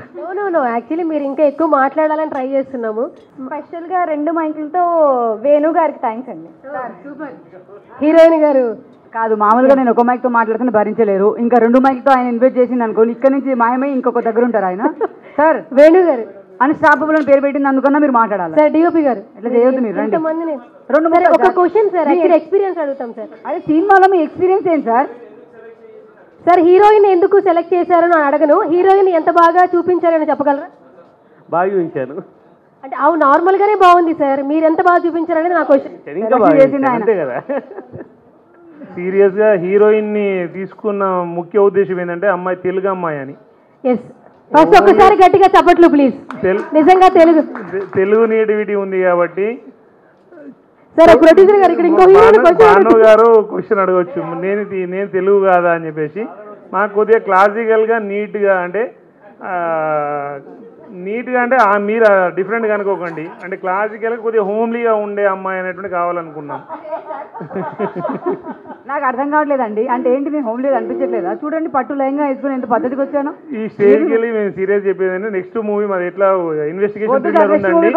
నో యాక్చువల్లీ మీరు ఇంకా ఎక్కువ మాట్లాడాలని ట్రై చేస్తున్నాము. స్పెషల్గా 2 మైకులతో వేణు గారికి థ్యాంక్స్ అండి. హీరోయిన్ గారు కాదు, మామూలుగా నేను ఒక మైక్తో మాట్లాడుతున్న భరించలేరు, ఇంకా 2 మైక్తో ఆయన ఇన్వైట్ చేసింది అనుకోని ఇక్కడ నుంచి మాయమై ఇంకొక దగ్గర ఉంటారు ఆయన. సార్ వేణు గారు అన్స్టాపబుల్ అని పేరు పెట్టింది అందుకన్నా మీరు మాట్లాడాలి. సార్ డిఓపి గారు ఇట్లా చేయొద్దు మీరు. ఎంతమందిని 2 ఒక క్వశ్చన్ సార్, యాక్చువల్లీ ఎక్స్పీరియన్స్ అడుగుతాం సార్. అదే సినిమాలో మీ ఎక్స్పీరియన్స్ ఏంటి సార్? సార్ హీరోయిన్ ఎందుకు సెలెక్ట్ చేశారని అడగను, హీరోయిన్ ఎంత బాగా చూపించారని చెప్పగలరా? బాగా చూపించాను అంటే అవు నార్మల్గానే బాగుంది సార్, మీరు ఎంత బాగా చూపించారనేది నా క్వశ్చన్. ఇంకా బాగా చూపించాను, అంతే కదా. సీరియస్గా హీరోయిన్ని తీసుకున్న ముఖ్య ఉద్దేశం ఏంటంటే అమ్మాయి తెలుగు అమ్మాయి అని. ఎస్, ఫస్ట్ ఒకసారి గట్టిగా చెప్పట్లు ప్లీజ్. నిజంగా తెలుగు నేటివిటీ ఉంది కాబట్టి. సరే ప్రొడ్యూసర్ గారు ఇక్కడ ఇంకో భాను గారు క్వశ్చన్ అడగచ్చు, నేను తెలుగు కాదా అని చెప్పేసి. మాకు కొద్దిగా క్లాసికల్గా నీట్గా అంటే మీరు డిఫరెంట్గా అనుకోకండి, అంటే క్లాసికల్గా కొద్దిగా హోమ్లీగా ఉండే అమ్మాయి అనేటువంటి కావాలనుకున్నాం. నాకు అర్థం కావట్లేదండి, అంటే ఏంటి నేను హోమ్ లేదు అనిపించట్లేదా? చూడండి పట్టు లయంగా వేసుకుని ఎంత పద్ధతికి వచ్చాను. ఈ స్టేజ్కి వెళ్ళి మేము సీరియస్ చెప్పేదండి, నెక్స్ట్ మూవీ మాది ఎట్లా ఇన్వెస్టిగేషన్ థ్రిల్లర్ ఉందండి.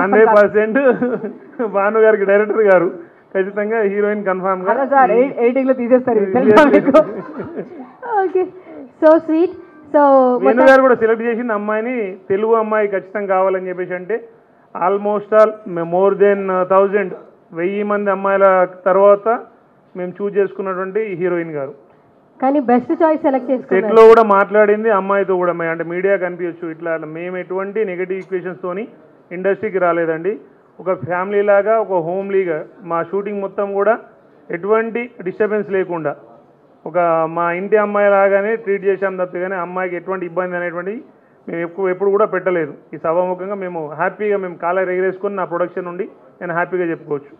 100% భాను గారికి డైరెక్టర్ గారు ఖచ్చితంగా హీరోయిన్ కన్ఫర్మ్ గా సార్ 8 లో తీసేస్తారు. Okay, so sweet. So Venu గారు కూడా సెలెక్ట్ చేసిన అమ్మాయిని తెలుగు అమ్మాయి ఖచ్చితంగా కావాలని చెప్పేసి, అంటే ఆల్మోస్ట్ ఆల్ మోర్ దెన్ 1000 మంది అమ్మాయిల తర్వాత మేము చూజ్ చేసుకున్నటువంటి హీరోయిన్ గారు. కానీ బెస్ట్ చాయిస్ సెలెక్ట్ చేసుకున్నారు. సెట్లో కూడా మాట్లాడింది అమ్మాయితో కూడా, అంటే మీడియా కనిపించచ్చు ఇట్లా. మేము ఎటువంటి నెగటివ్ ఈక్వేషన్స్ తోని ఇండస్ట్రీకి రాలేదండి. ఒక ఫ్యామిలీ లాగా, ఒక హోమ్లీగా మా షూటింగ్ మొత్తం కూడా ఎటువంటి డిస్టర్బెన్స్ లేకుండా ఒక మా ఇంటి అమ్మాయి లాగానే ట్రీట్ చేశాం తప్ప, కానీ అమ్మాయికి ఎటువంటి ఇబ్బంది అనేటువంటి మేము ఎప్పుడు కూడా పెట్టలేదు. ఈ సభాముఖంగా మేము హ్యాపీగా మేము కాలర్ ఎగరేసుకొని నా ప్రొడక్షన్ నుండి నేను హ్యాపీగా చెప్పుకోవచ్చు.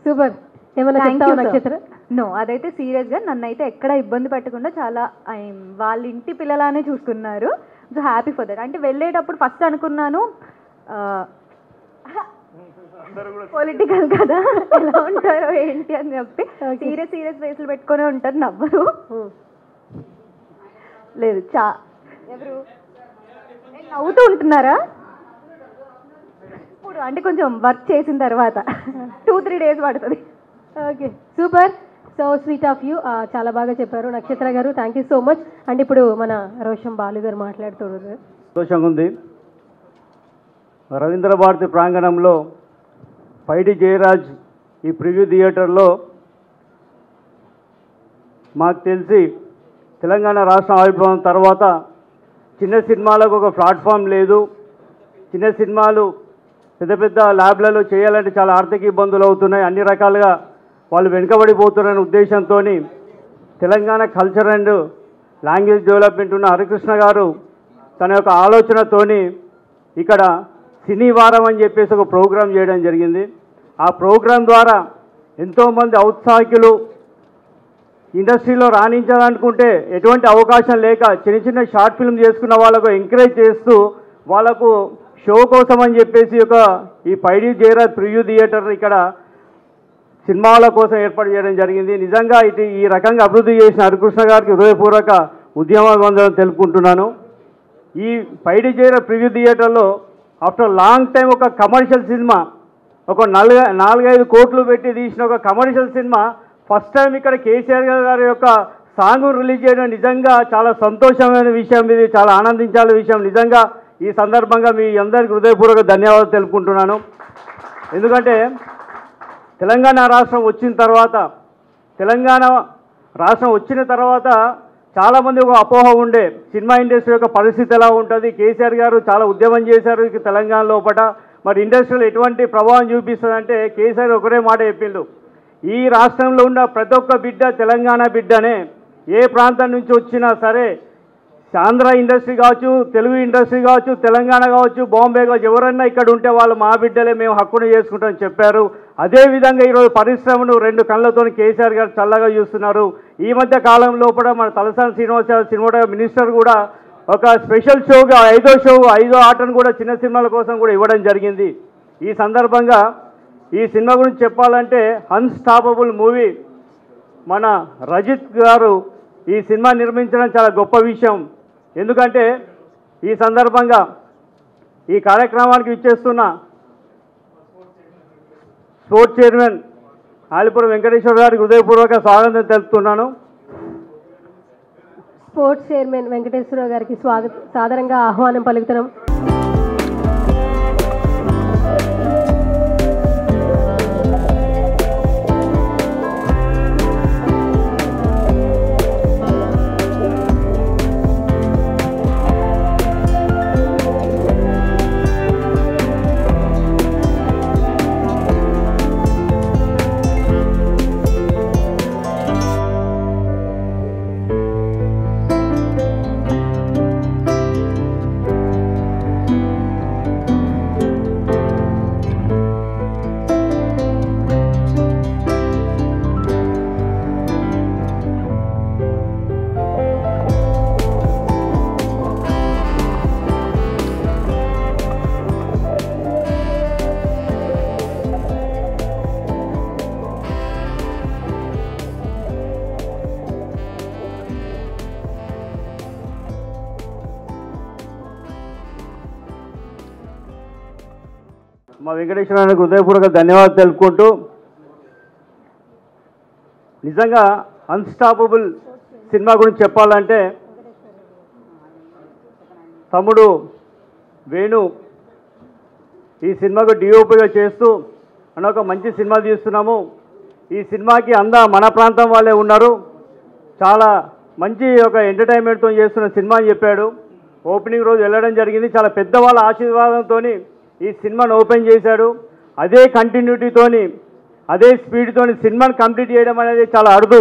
సూపర్. నో, అదైతే సీరియస్గా నన్ను అయితే ఎక్కడ ఇబ్బంది పెట్టకుండా చాలా వాళ్ళ ఇంటి పిల్లలానే చూసుకున్నారు. So happy for that. అంటే వెళ్ళేటప్పుడు ఫస్ట్ అనుకున్నాను పొలిటికల్ కదా ఎలా ఉంటారో ఏంటి అని చెప్పి, సీరియస్ ఫేస్లు పెట్టుకునే ఉంటారు, నవ్వరు. లేదు ఎవరు నవ్వుతూ ఉంటున్నారా ఇప్పుడు? అంటే కొంచెం వర్క్ చేసిన తర్వాత 2-3 days పడుతుంది. Okay, super. So sweet of you, చాలా బాగా చెప్పారు నక్షత్ర గారు, thank you so much. And ఇప్పుడు మన రోషన్ బాలు గారు మాట్లాడుతున్నారు. సంతోషంగా ఉంది. రవీంద్ర భారతి ప్రాంగణంలో పైడి జయరాజ్ ఈ ప్రివ్యూ థియేటర్లో మాకు తెలిసి తెలంగాణ రాష్ట్రం ఆవిర్భావం తర్వాత చిన్న సినిమాలకు ఒక ప్లాట్ఫామ్ లేదు. చిన్న సినిమాలు పెద్ద పెద్ద ల్యాబ్లలో చేయాలంటే చాలా ఆర్థిక ఇబ్బందులు అవుతున్నాయి, అన్ని రకాలుగా వాళ్ళు వెనుకబడిపోతున్నారనే ఉద్దేశంతో Telangana culture and language development ఉన్న హరికృష్ణ గారు తన యొక్క ఆలోచనతోని ఇక్కడ సినీ వారం అని చెప్పేసి ఒక ప్రోగ్రాం చేయడం జరిగింది. ఆ ప్రోగ్రాం ద్వారా ఎంతోమంది ఔత్సాహికులు ఇండస్ట్రీలో రాణించాలనుకుంటే ఎటువంటి అవకాశం లేక చిన్న చిన్న షార్ట్ ఫిల్మ్ చేసుకున్న వాళ్ళకు ఎంకరేజ్ చేస్తూ వాళ్ళకు షో కోసం అని చెప్పేసి ఈ పైడి జయరాజ్ ప్రివ్యూ థియేటర్ ఇక్కడ సినిమాల కోసం ఏర్పాటు చేయడం జరిగింది. నిజంగా ఈ రకంగా అభివృద్ధి చేసిన హరికృష్ణ గారికి హృదయపూర్వక ఉద్యమాభివందనలు తెలుపుకుంటున్నాను. ఈ పైడి జయరాజ్ ప్రివ్యూ థియేటర్లో ఆఫ్టర్ లాంగ్ టైం ఒక కమర్షియల్ సినిమా, ఒక 4-5 కోట్లు పెట్టి తీసిన ఒక కమర్షియల్ సినిమా ఫస్ట్ టైం ఇక్కడ కేసీఆర్ గారి యొక్క సాంగ్ రిలీజ్ చేయడం నిజంగా చాలా సంతోషమైన విషయం. ఇది చాలా ఆనందించాల్సిన విషయం. నిజంగా ఈ సందర్భంగా మీ అందరికీ హృదయపూర్వక ధన్యవాదాలు తెలుపుకుంటున్నాను. ఎందుకంటే తెలంగాణ రాష్ట్రం వచ్చిన తర్వాత చాలామంది ఒక అపోహ ఉండే సినిమా ఇండస్ట్రీ యొక్క పరిస్థితి ఎలా ఉంటుంది, కేసీఆర్ గారు చాలా ఉద్యమం చేశారు ఇక తెలంగాణ లోపల, మరి ఇండస్ట్రీలో ఎటువంటి ప్రభావం చూపిస్తుందంటే కేసీఆర్ ఒకరే మాట చెప్పిండు, ఈ రాష్ట్రంలో ఉన్న ప్రతి ఒక్క బిడ్డ తెలంగాణ బిడ్డనే, ఏ ప్రాంతం నుంచి వచ్చినా సరే, ఆంధ్ర ఇండస్ట్రీ కావచ్చు, తెలుగు ఇండస్ట్రీ కావచ్చు, తెలంగాణ కావచ్చు, బాంబే కావచ్చు, ఎవరన్నా ఇక్కడ ఉంటే వాళ్ళు మా బిడ్డలే, మేము హక్కును చేసుకుంటామని చెప్పారు. అదేవిధంగా ఈరోజు పరిశ్రమను 2 కళ్ళతో కేసీఆర్ గారు చల్లగా చూస్తున్నారు. ఈ మధ్య కాలం లోపల మన తలసాని శ్రీనివాసరావు సినిమా మినిస్టర్ కూడా ఒక స్పెషల్ షోగా 5వ ఆటను కూడా చిన్న సినిమాల కోసం కూడా ఇవ్వడం జరిగింది. ఈ సందర్భంగా ఈ సినిమా గురించి చెప్పాలంటే అన్స్టాపబుల్ మూవీ, మన రజిత్ గారు ఈ సినిమా నిర్మించడం చాలా గొప్ప విషయం. ఎందుకంటే ఈ సందర్భంగా ఈ కార్యక్రమానికి ఇచ్చేస్తున్న స్పోర్ట్స్ చైర్మన్ ఆలిపురం వెంకటేశ్వర గారికి హృదయపూర్వక స్వాగతం తెలుపుతున్నాను. స్పోర్ట్స్ చైర్మన్ వెంకటేశ్వరరావు గారికి సాదరంగా ఆహ్వానం పలుకుతున్నాం. మా వెంకటేశ్వరానికి హృదయపూర్వక ధన్యవాదాలు తెలుపుకుంటూ, నిజంగా అన్స్టాపబుల్ సినిమా గురించి చెప్పాలంటే తమ్ముడు వేణు ఈ సినిమాకు డిఓపిగా చేస్తూ అని ఒక మంచి సినిమా తీస్తున్నాము, ఈ సినిమాకి మన ప్రాంతం వాళ్ళే ఉన్నారు, చాలా మంచి ఒక ఎంటర్టైన్మెంట్తో చేస్తున్న సినిమా అని చెప్పాడు. ఓపెనింగ్ రోజు వెళ్ళడం జరిగింది. చాలా పెద్దవాళ్ళ ఆశీర్వాదంతో ఈ సినిమాను ఓపెన్ చేశాడు. అదే కంటిన్యూటీతోని, అదే స్పీడ్తోని సినిమాని కంప్లీట్ చేయడం అనేది చాలా అరుదు.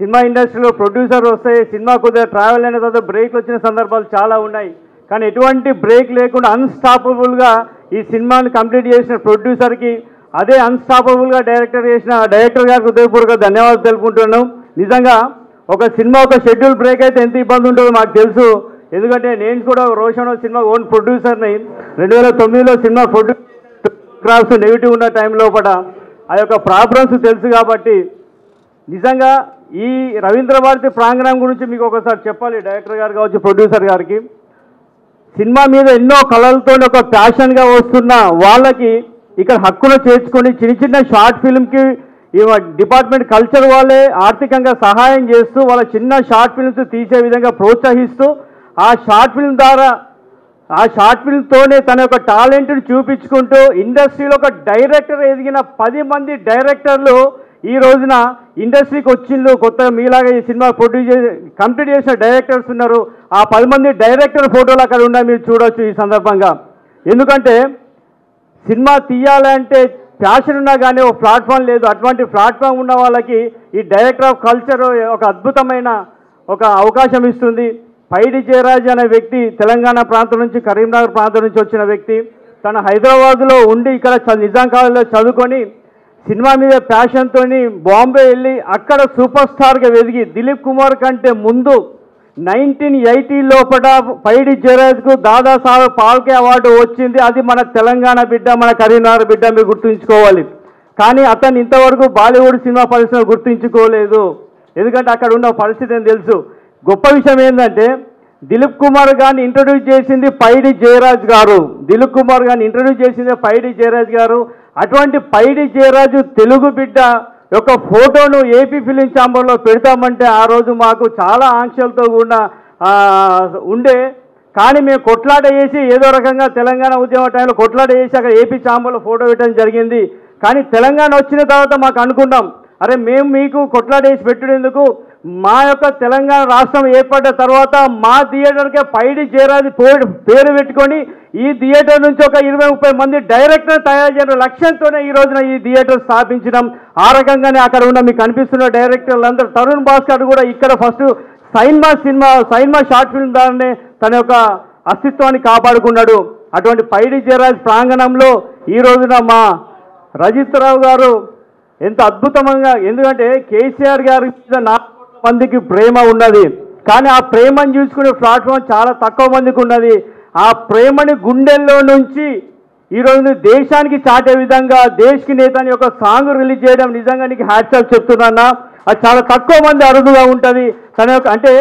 సినిమా ఇండస్ట్రీలో ప్రొడ్యూసర్ వస్తే సినిమా కొద్దిగా ట్రావెల్ అయిన తర్వాత బ్రేక్లు వచ్చిన సందర్భాలు చాలా ఉన్నాయి. కానీ ఎటువంటి బ్రేక్ లేకుండా అన్స్టాపబుల్గా ఈ సినిమాని కంప్లీట్ చేసిన ప్రొడ్యూసర్కి, అదే అన్స్టాపబుల్గా డైరెక్టర్ గారికి హృదయపూర్వక ధన్యవాదాలు తెలుపుకుంటున్నాను. నిజంగా ఒక సినిమా ఒక షెడ్యూల్ బ్రేక్ అయితే ఎంత ఇబ్బంది ఉంటుందో మాకు తెలుసు. ఎందుకంటే నేను కూడా రోషన్ సినిమా ఓన్ ప్రొడ్యూసర్ని. 2009లో సినిమా ప్రొడ్యూస్ నెగిటివ్ ఉన్న టైం లోపల ఆ యొక్క ప్రాబ్లమ్స్ తెలుసు. కాబట్టి నిజంగా ఈ రవీంద్ర భారతి ప్రాంగణం గురించి మీకు ఒకసారి చెప్పాలి. డైరెక్టర్ గారు కావచ్చు, ప్రొడ్యూసర్ గారికి, సినిమా మీద ఎన్నో కళలతో ఒక ప్యాషన్గా వస్తున్న వాళ్ళకి ఇక్కడ హక్కును చేర్చుకొని చిన్న చిన్న షార్ట్ ఫిల్మ్కి ఈ డిపార్ట్మెంట్ కల్చర్ వాళ్ళే ఆర్థికంగా సహాయం చేస్తూ వాళ్ళ చిన్న షార్ట్ ఫిల్మ్స్ తీసే విధంగా ప్రోత్సహిస్తూ ఆ షార్ట్ ఫిల్మ్తోనే తన యొక్క టాలెంట్ని చూపించుకుంటూ ఇండస్ట్రీలో ఒక డైరెక్టర్ ఎదిగిన 10 మంది డైరెక్టర్లు ఈ రోజున ఇండస్ట్రీకి వచ్చిండ్రు. కొత్తగా మీలాగా ఈ సినిమా కంప్లీట్ చేసిన డైరెక్టర్స్ ఉన్నారు. ఆ 10 మంది డైరెక్టర్ ఫోటోలు అక్కడ ఉన్నాయి, మీరు చూడవచ్చు ఈ సందర్భంగా. ఎందుకంటే సినిమా తీయాలంటే ప్యాషన్ ఉన్నా కానీ ఒక ప్లాట్ఫామ్ లేదు. అటువంటి ప్లాట్ఫామ్ ఉన్న వాళ్ళకి ఈ డైరెక్టర్ ఆఫ్ కల్చర్ ఒక అద్భుతమైన ఒక అవకాశం ఇస్తుంది. పైడి జయరాజ్ అనే వ్యక్తి తెలంగాణ ప్రాంతం నుంచి, కరీంనగర్ ప్రాంతం నుంచి వచ్చిన వ్యక్తి. తను హైదరాబాద్లో ఉండి ఇక్కడ నిజాం కాలేజీలో చదువుకొని సినిమా మీద ప్యాషన్తో బాంబే వెళ్ళి అక్కడ సూపర్ స్టార్గా ఎదిగి దిలీప్ కుమార్ కంటే ముందు 1980 లోపల పైడి జయరాజ్కు దాదాసాహెబ్ ఫాల్కే అవార్డు వచ్చింది. అది మన తెలంగాణ బిడ్డ, మన కరీంనగర్ బిడ్డ, మీరు గుర్తుంచుకోవాలి. కానీ అతను ఇంతవరకు బాలీవుడ్ సినిమా పరిశ్రమ గుర్తుంచుకోలేదు. ఎందుకంటే అక్కడ ఉన్న పరిస్థితి అని తెలుసు. గొప్ప విషయం ఏంటంటే దిలీప్ కుమార్ గారిని ఇంట్రడ్యూస్ చేసింది పైడి జయరాజ్ గారు. దిలీప్ కుమార్ గారిని ఇంట్రడ్యూస్ చేసింది పైడి జయరాజ్ గారు. అటువంటి పైడి జయరాజు తెలుగు బిడ్డ యొక్క ఫోటోను ఏపీ ఫిలిం ఛాంబర్లో పెడతామంటే ఆ రోజు మాకు చాలా ఆంక్షలతో కూడా ఉండే. కానీ మేము కొట్లాట చేసి ఏదో రకంగా తెలంగాణ ఉద్యమ టైంలో కొట్లాట చేసి అక్కడ ఏపీ ఛాంబర్లో ఫోటో పెట్టడం జరిగింది. కానీ తెలంగాణ వచ్చిన తర్వాత మాకు అనుకున్నాం, అరే మేము మీకు కొట్లాట వేసి పెట్టేందుకు మా యొక్క తెలంగాణ రాష్ట్రం ఏర్పడ్డ తర్వాత మా థియేటర్కే పైడి జయరాజ్ పేరు పెట్టుకొని ఈ థియేటర్ నుంచి ఒక 20-30 మంది డైరెక్టర్ తయారు చేయడం లక్ష్యంతోనే ఈ రోజున ఈ థియేటర్ స్థాపించడం. ఆ రకంగానే అక్కడ ఉన్న మీకు కనిపిస్తున్న డైరెక్టర్లు అందరూ, తరుణ్ భాస్కర్ కూడా ఇక్కడ ఫస్ట్ సైన్మా షార్ట్ ఫిల్మ్ ద్వారానే తన యొక్క అస్తిత్వాన్ని కాపాడుకున్నాడు. అటువంటి పైడి జయరాజ్ ప్రాంగణంలో ఈ రోజున మా రజిత్రావు గారు ఎంత అద్భుతంగా, ఎందుకంటే కేసీఆర్ గారి మీద 4 కోట్ల మందికి ప్రేమ ఉన్నది, కానీ ఆ ప్రేమను చూసుకునే ప్లాట్ఫామ్ చాలా తక్కువ మందికి ఉన్నది. ఆ ప్రేమని గుండెల్లో నుంచి ఈరోజు దేశానికి చాటే విధంగా దేశ్కి నేత అని ఒక సాంగ్ రిలీజ్ చేయడం నిజంగా నీకు హ్యాట్స్ ఆఫ్ చెప్తున్నా. అది చాలా తక్కువ మంది అరుదుగా ఉంటుంది. తన యొక్క అంటే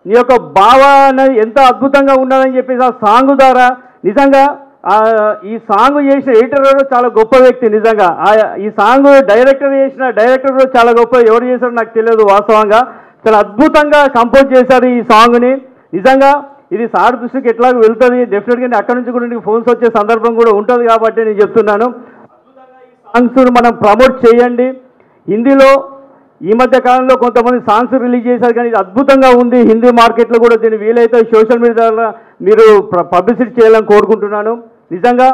నీ యొక్క భావ అనేది ఎంత అద్భుతంగా ఉన్నదని చెప్పేసి ఆ సాంగ్ ద్వారా నిజంగా ఈ సాంగ్ చేసిన ఎడిటర్ చాలా గొప్ప వ్యక్తి. నిజంగా ఈ సాంగ్ డైరెక్టర్ చాలా గొప్ప. ఎవరు చేశారో నాకు తెలియదు వాస్తవంగా. చాలా అద్భుతంగా కంపోజ్ చేశారు ఈ సాంగ్ని. నిజంగా ఇది సార్ దృష్టికి ఎట్లాగో వెళ్తుంది డెఫినెట్గా. అక్కడి నుంచి కూడా నీకు ఫోన్స్ వచ్చే సందర్భం కూడా ఉంటుంది కాబట్టి నేను చెప్తున్నాను, సాంగ్స్ మనం ప్రమోట్ చేయండి. హిందీలో ఈ మధ్య కాలంలో కొంతమంది సాంగ్స్ రిలీజ్ చేశారు, కానీ ఇది అద్భుతంగా ఉంది. హిందీ మార్కెట్లో కూడా దీన్ని వీలైతే సోషల్ మీడియాలో మీరు పబ్లిసిటీ చేయాలని కోరుకుంటున్నాను. నిజంగా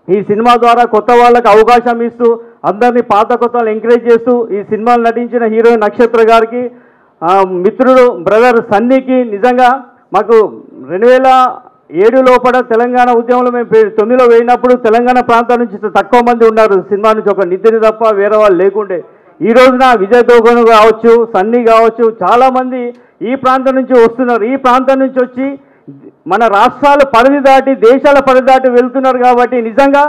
ఈ సినిమా ద్వారా కొత్త వాళ్ళకి అవకాశం ఇస్తూ అందరినీ పాత కొత్త వాళ్ళు ఎంకరేజ్ చేస్తూ ఈ సినిమాలు నటించిన హీరోయిన్ నక్షత్ర గారికి, మిత్రుడు బ్రదర్ సన్నీకి నిజంగా మాకు 2007 లోపల తెలంగాణ ఉద్యమంలో మేము 9లో వేయినప్పుడు తెలంగాణ ప్రాంతాల నుంచి తక్కువ మంది ఉన్నారు. సినిమా నుంచి ఒక నితిని తప్ప వేరే వాళ్ళు లేకుండే. ఈ రోజున విజయ్ దోగను కావచ్చు, సన్నీ కావచ్చు, చాలామంది ఈ ప్రాంతం నుంచి వస్తున్నారు. ఈ ప్రాంతం నుంచి వచ్చి మన రాష్ట్రాల పరిధి దాటి దేశాల పరిధి దాటి వెళ్తున్నారు. కాబట్టి నిజంగా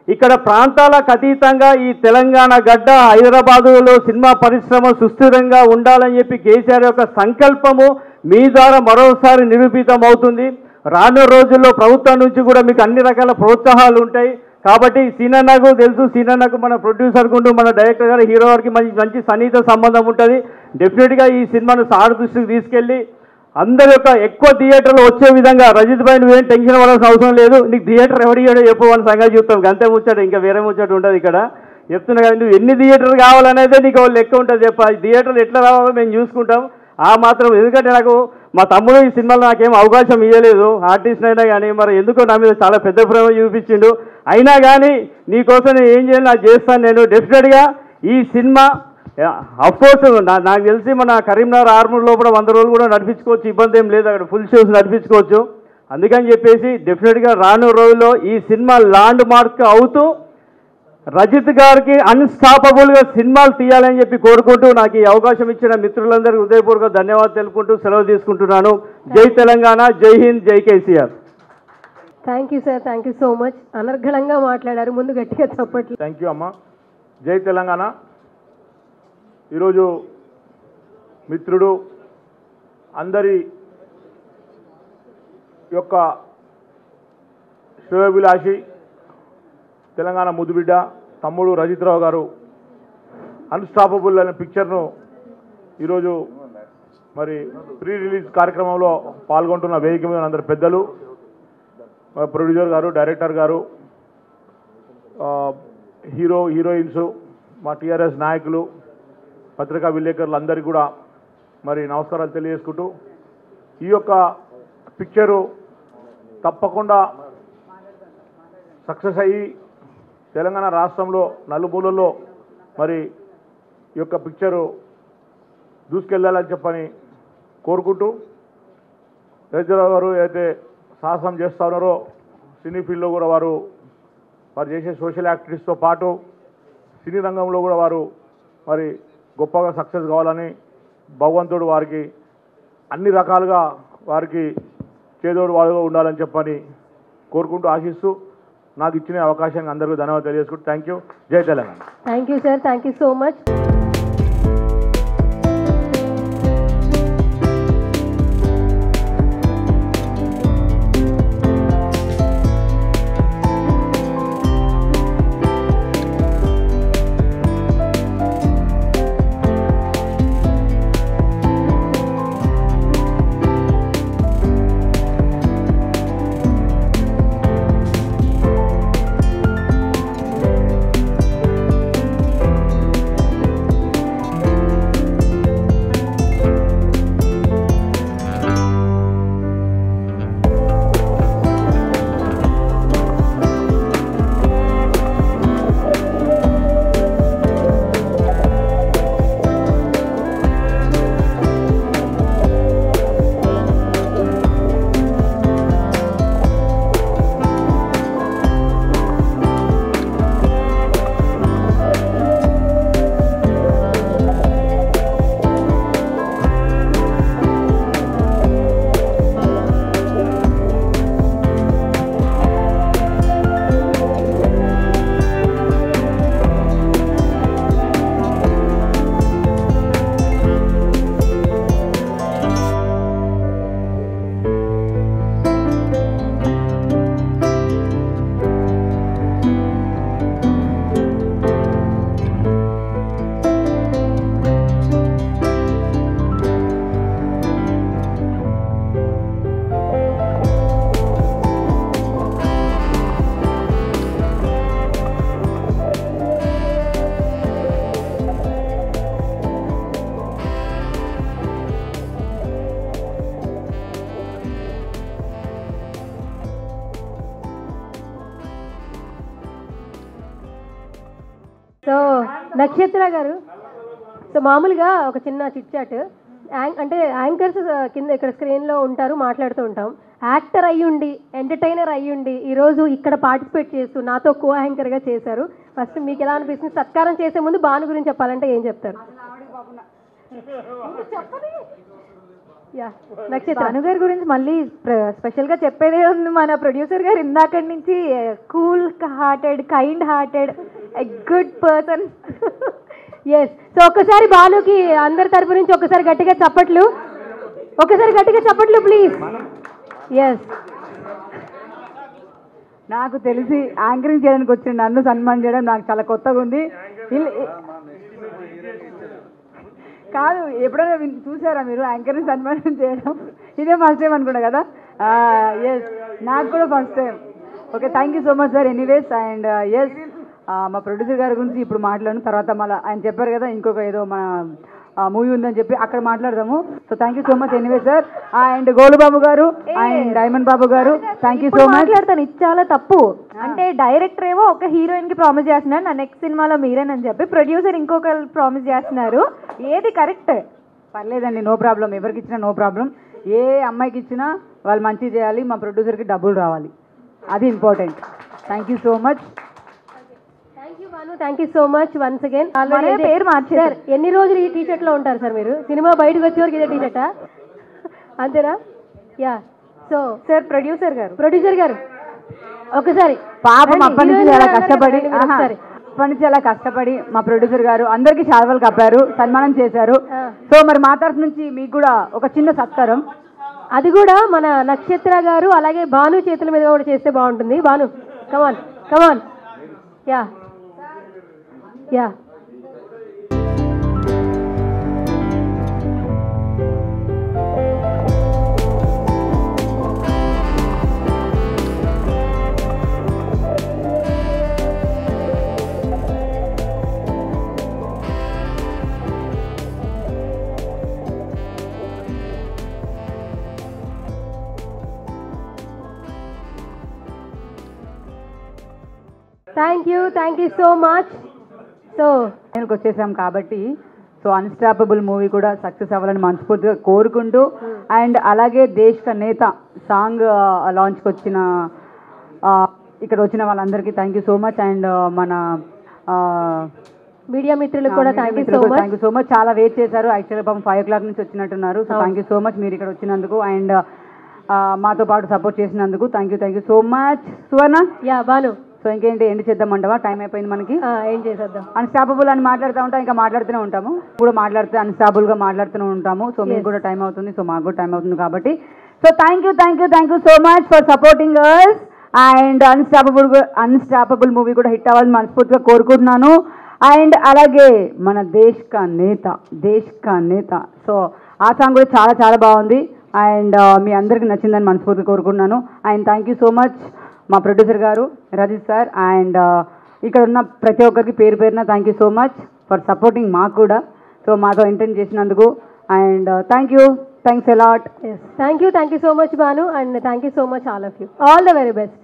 ఇక్కడ ప్రాంతాలకు అతీతంగా ఈ తెలంగాణ గడ్డ హైదరాబాదులో సినిమా పరిశ్రమ సుస్థిరంగా ఉండాలని చెప్పి కేసీఆర్ యొక్క సంకల్పము మీ ద్వారా మరోసారి నిరూపితం అవుతుంది. రానున్న రోజుల్లో ప్రభుత్వం నుంచి కూడా మీకు అన్ని రకాల ప్రోత్సాహాలు ఉంటాయి. కాబట్టి సీనన్నకు తెలుసు, సీనన్నకు మన ప్రొడ్యూసర్కు ఉంటూ మన డైరెక్టర్ గారు హీరో గారికి మంచి సన్నిహిత సంబంధం ఉంటుంది. డెఫినెట్గా ఈ సినిమాను సార్ దృష్టికి తీసుకెళ్ళి అందరి యొక్క ఎక్కువ థియేటర్లు వచ్చే విధంగా, రజిత్ భాయ్ నువ్వేం టెన్షన్ పడాల్సిన అవసరం లేదు, నీకు థియేటర్ ఎవరియాడో చెప్పవని సంగతి చూస్తాం. అంతే ముచ్చట, ఇంకా వేరే ముచ్చట ఉంటుంది. ఇక్కడ చెప్తున్నా కదా, నువ్వు ఎన్ని థియేటర్లు కావాలనేదే నీకు వాళ్ళు లెక్క ఉంటుంది. చెప్ప థియేటర్లు ఎట్లా రావాలో మేము చూసుకుంటాం. ఆ మాత్రం, ఎందుకంటే నాకు మా తమ్ముడు ఈ సినిమాలో నాకేం అవకాశం ఇవ్వలేదు, ఆర్టిస్ట్ అయినా కానీ. మరి ఎందుకో నా మీద చాలా పెద్ద ప్రేమ చూపించిండు. అయినా కానీ నీకోసం నేను ఏం చేయాలి నాకు చేస్తాను. నేను డెఫినెట్గా ఈ సినిమా అఫ్కోర్స్ నాకు తెలిసి మన కరీంనగర్ ఆర్మూర్ లోపల 100 రోజులు కూడా నడిపించుకోవచ్చు, ఇబ్బంది ఏం లేదు. అక్కడ ఫుల్ షోస్ నడిపించుకోవచ్చు. అందుకని చెప్పేసి డెఫినెట్గా రాను రోజుల్లో ఈ సినిమా ల్యాండ్ మార్క్ అవుతూ రజిత్ గారికి అన్స్టాపబుల్గా సినిమాలు తీయాలని చెప్పి కోరుకుంటూ నాకు ఈ అవకాశం ఇచ్చిన మిత్రులందరికీ హృదయపూర్వక ధన్యవాదాలు తెలుపుకుంటూ సెలవు తీసుకుంటున్నాను. జై తెలంగాణ, జై హింద్, జై KCR. Thank you sir, thank you so much. అనర్గళంగా మాట్లాడారు, ముందు గట్టిగా చప్పట్లు. థ్యాంక్ యూ అమ్మ. జై తెలంగాణ. ఈరోజు మిత్రుడు, అందరి యొక్క శ్రేయోభిలాషి, తెలంగాణ ముద్దుబిడ్డ తమ్ముడు రజిత్రావు గారు అన్స్టాపబుల్ అనే పిక్చర్ను ఈరోజు మరి ప్రీ రిలీజ్ కార్యక్రమంలో పాల్గొంటున్న వేదిక మీద అందరు పెద్దలు, ప్రొడ్యూసర్ గారు, డైరెక్టర్ గారు, హీరోయిన్స్, మా టీఆర్ఎస్ నాయకులు, పత్రికా విలేకరులు అందరికీ కూడా మరి నమస్కారాలు తెలియజేసుకుంటూ, ఈ యొక్క పిక్చరు తప్పకుండా సక్సెస్ అయ్యి తెలంగాణ రాష్ట్రంలో నలుమూలల్లో మరి ఈ యొక్క పిక్చరు దూసుకెళ్ళాలని చెప్పని కోరుకుంటూ, రేజరావు గారు అయితే సాహసం చేస్తూ ఉన్నారో సినీ ఫీల్డ్లో కూడా వారు చేసే సోషల్ యాక్టివిటీస్తో పాటు సినీ రంగంలో కూడా వారు మరి గొప్పగా సక్సెస్ కావాలని భగవంతుడు వారికి అన్ని రకాలుగా వారికి చేదోడు వాడుగా ఉండాలని చెప్పని కోరుకుంటూ ఆశిస్తూ నాకు ఇచ్చిన అవకాశానికి అందరికీ ధన్యవాదాలు తెలియజేసుకుంటూ థ్యాంక్ యూ. జై Telangana. Thank you sir, thank you so much. So నక్షత్ర గారు, సో మామూలుగా ఒక చిన్న చిట్ చాట్ అంటే యాంకర్స్ కింద ఇక్కడ స్క్రీన్లో ఉంటారు, మాట్లాడుతూ ఉంటాం. యాక్టర్ అయ్యుండి ఎంటర్టైనర్ అయ్యుండి ఈరోజు ఇక్కడ పార్టిసిపేట్ చేస్తూ నాతో కో యాంకర్గా చేశారు. ఫస్ట్ మీకు ఎలా అనిపిస్తుంది? సత్కారం చేసే ముందు భాను గురించి చెప్పాలంటే ఏం చెప్తారు? భాను గారి గురించి మళ్ళీ స్పెషల్గా చెప్పేదే ఉంది. మన ప్రొడ్యూసర్ గారు ఇందాకటి నుంచి cool hearted, kind hearted, a good person. Yes. So ఒక్కసారి భానుకి అందరి తరపు నుంచి ఒకసారి గట్టిగా చప్పట్లు, ఒకసారి గట్టిగా చప్పట్లు ప్లీజ్. ఎస్. నాకు తెలిసి యాంకరింగ్ చేయడానికి వచ్చిన నన్ను సన్మానం చేయడం నాకు చాలా కొత్తగా ఉంది. కాదు, ఎప్పుడైనా చూసారా మీరు యాంకరింగ్ సన్మానం చేయడం? ఇదే ఫస్ట్ టైం అనుకుంటా కదా. ఎస్, నాకు కూడా first time. Okay, thank you so much sir. Anyways and yes, మా ప్రొడ్యూసర్ గారి గురించి ఇప్పుడు మాట్లాడను, తర్వాత మళ్ళీ ఆయన చెప్పారు కదా ఇంకొక ఏదో మన మూవీ ఉందని చెప్పి అక్కడ మాట్లాడదాము. So thank you so much anyway sir. And Golubabu గారు అండ్ డైమండ్ బాబు గారు, థ్యాంక్ యూ సో మచ్. మాట్లాడతాను, ఇది చాలా తప్పు. అంటే డైరెక్టర్ ఏమో ఒక హీరోయిన్ కి ప్రామిస్ చేస్తున్నారు నా నెక్స్ట్ సినిమాలో మీరేనని చెప్పి, ప్రొడ్యూసర్ ఇంకొక ప్రామిస్ చేస్తున్నారు. ఏది కరెక్ట్? పర్లేదండి, నో ప్రాబ్లం. ఎవరికి ఇచ్చినా నో ప్రాబ్లం. ఏ అమ్మాయికి ఇచ్చినా వాళ్ళు మంచి చేయాలి, మా ప్రొడ్యూసర్కి డబ్బులు రావాలి, అది important. Thank you so much. Thank you so much once again. పేరు మార్చారు. ఎన్ని రోజులు ఈ టీషర్ట్ లో ఉంటారు సార్ మీరు? సినిమా బయటకు వచ్చే వరకు ఇదే టీషర్టా? అంతేనా? యా. సో సార్ ప్రొడ్యూసర్ గారు ఒకసారి పాపం అప్పటి నుంచి అలా కష్టపడి మా ప్రొడ్యూసర్ గారు అందరికీ శాల్వాలు కప్పారు, సన్మానం చేశారు. సో మరి మా తరఫు నుంచి మీకు కూడా ఒక చిన్న సత్కారం, అది కూడా మన నక్షత్ర గారు అలాగే భాను చేతుల మీద కూడా చేస్తే బాగుంటుంది. Bhanu, come on come on. Yeah yeah. Thank you so much. So వచ్చేసాం కాబట్టి సో అన్స్టాపబుల్ మూవీ కూడా సక్సెస్ అవ్వాలని మనస్ఫూర్తిగా కోరుకుంటూ అండ్ అలాగే దేశ్ కా నేత సాంగ్ లాంచ్కి వచ్చిన ఇక్కడ వచ్చిన వాళ్ళందరికీ thank you so much and మన మీడియా మిత్రులకు కూడా థ్యాంక్ యూ సో మచ్ చాలా వెయిట్ చేశారు యాక్చువల్గా పాపం 5 o'clock నుంచి వచ్చినట్టున్నారు so thank you so much మీరు ఇక్కడ వచ్చినందుకు అండ్ మాతో పాటు సపోర్ట్ చేసినందుకు thank you so much Suvarna yeah Bhanu so ఇంకేంటి ఎండ్ చేద్దామంటావా టైం అయిపోయింది మనకి ఏం చేసేద్దాం అన్స్టాపబుల్ అని మాట్లాడుతూ ఉంటాం ఇంకా మాట్లాడుతూనే ఉంటాము కూడా మాట్లాడితే అన్స్టాపబుల్గా మాట్లాడుతూనే ఉంటాము సో మీకు కూడా టైం అవుతుంది సో మాకు కూడా టైం అవుతుంది కాబట్టి so thank you so much for supporting us and unstoppable movie కూడా హిట్ అవ్వాలని మనస్ఫూర్తిగా కోరుకుంటున్నాను అండ్ అలాగే మన దేశ్ కా నేత సో ఆ సాంగ్ కూడా చాలా చాలా బాగుంది అండ్ మీ అందరికీ నచ్చిందని మనస్ఫూర్తిగా కోరుకుంటున్నాను and thank you so much మా ప్రొడ్యూసర్ గారు రజిత్ సార్ అండ్ ఇక్కడ ఉన్న ప్రతి ఒక్కరికి పేరు పేరున thank you so much for supporting మాకు కూడా సో మాతో ఎంటర్టైన్ చేసినందుకు and thanks a lot thank you so much Bhanu and thank you so much all of you all the very best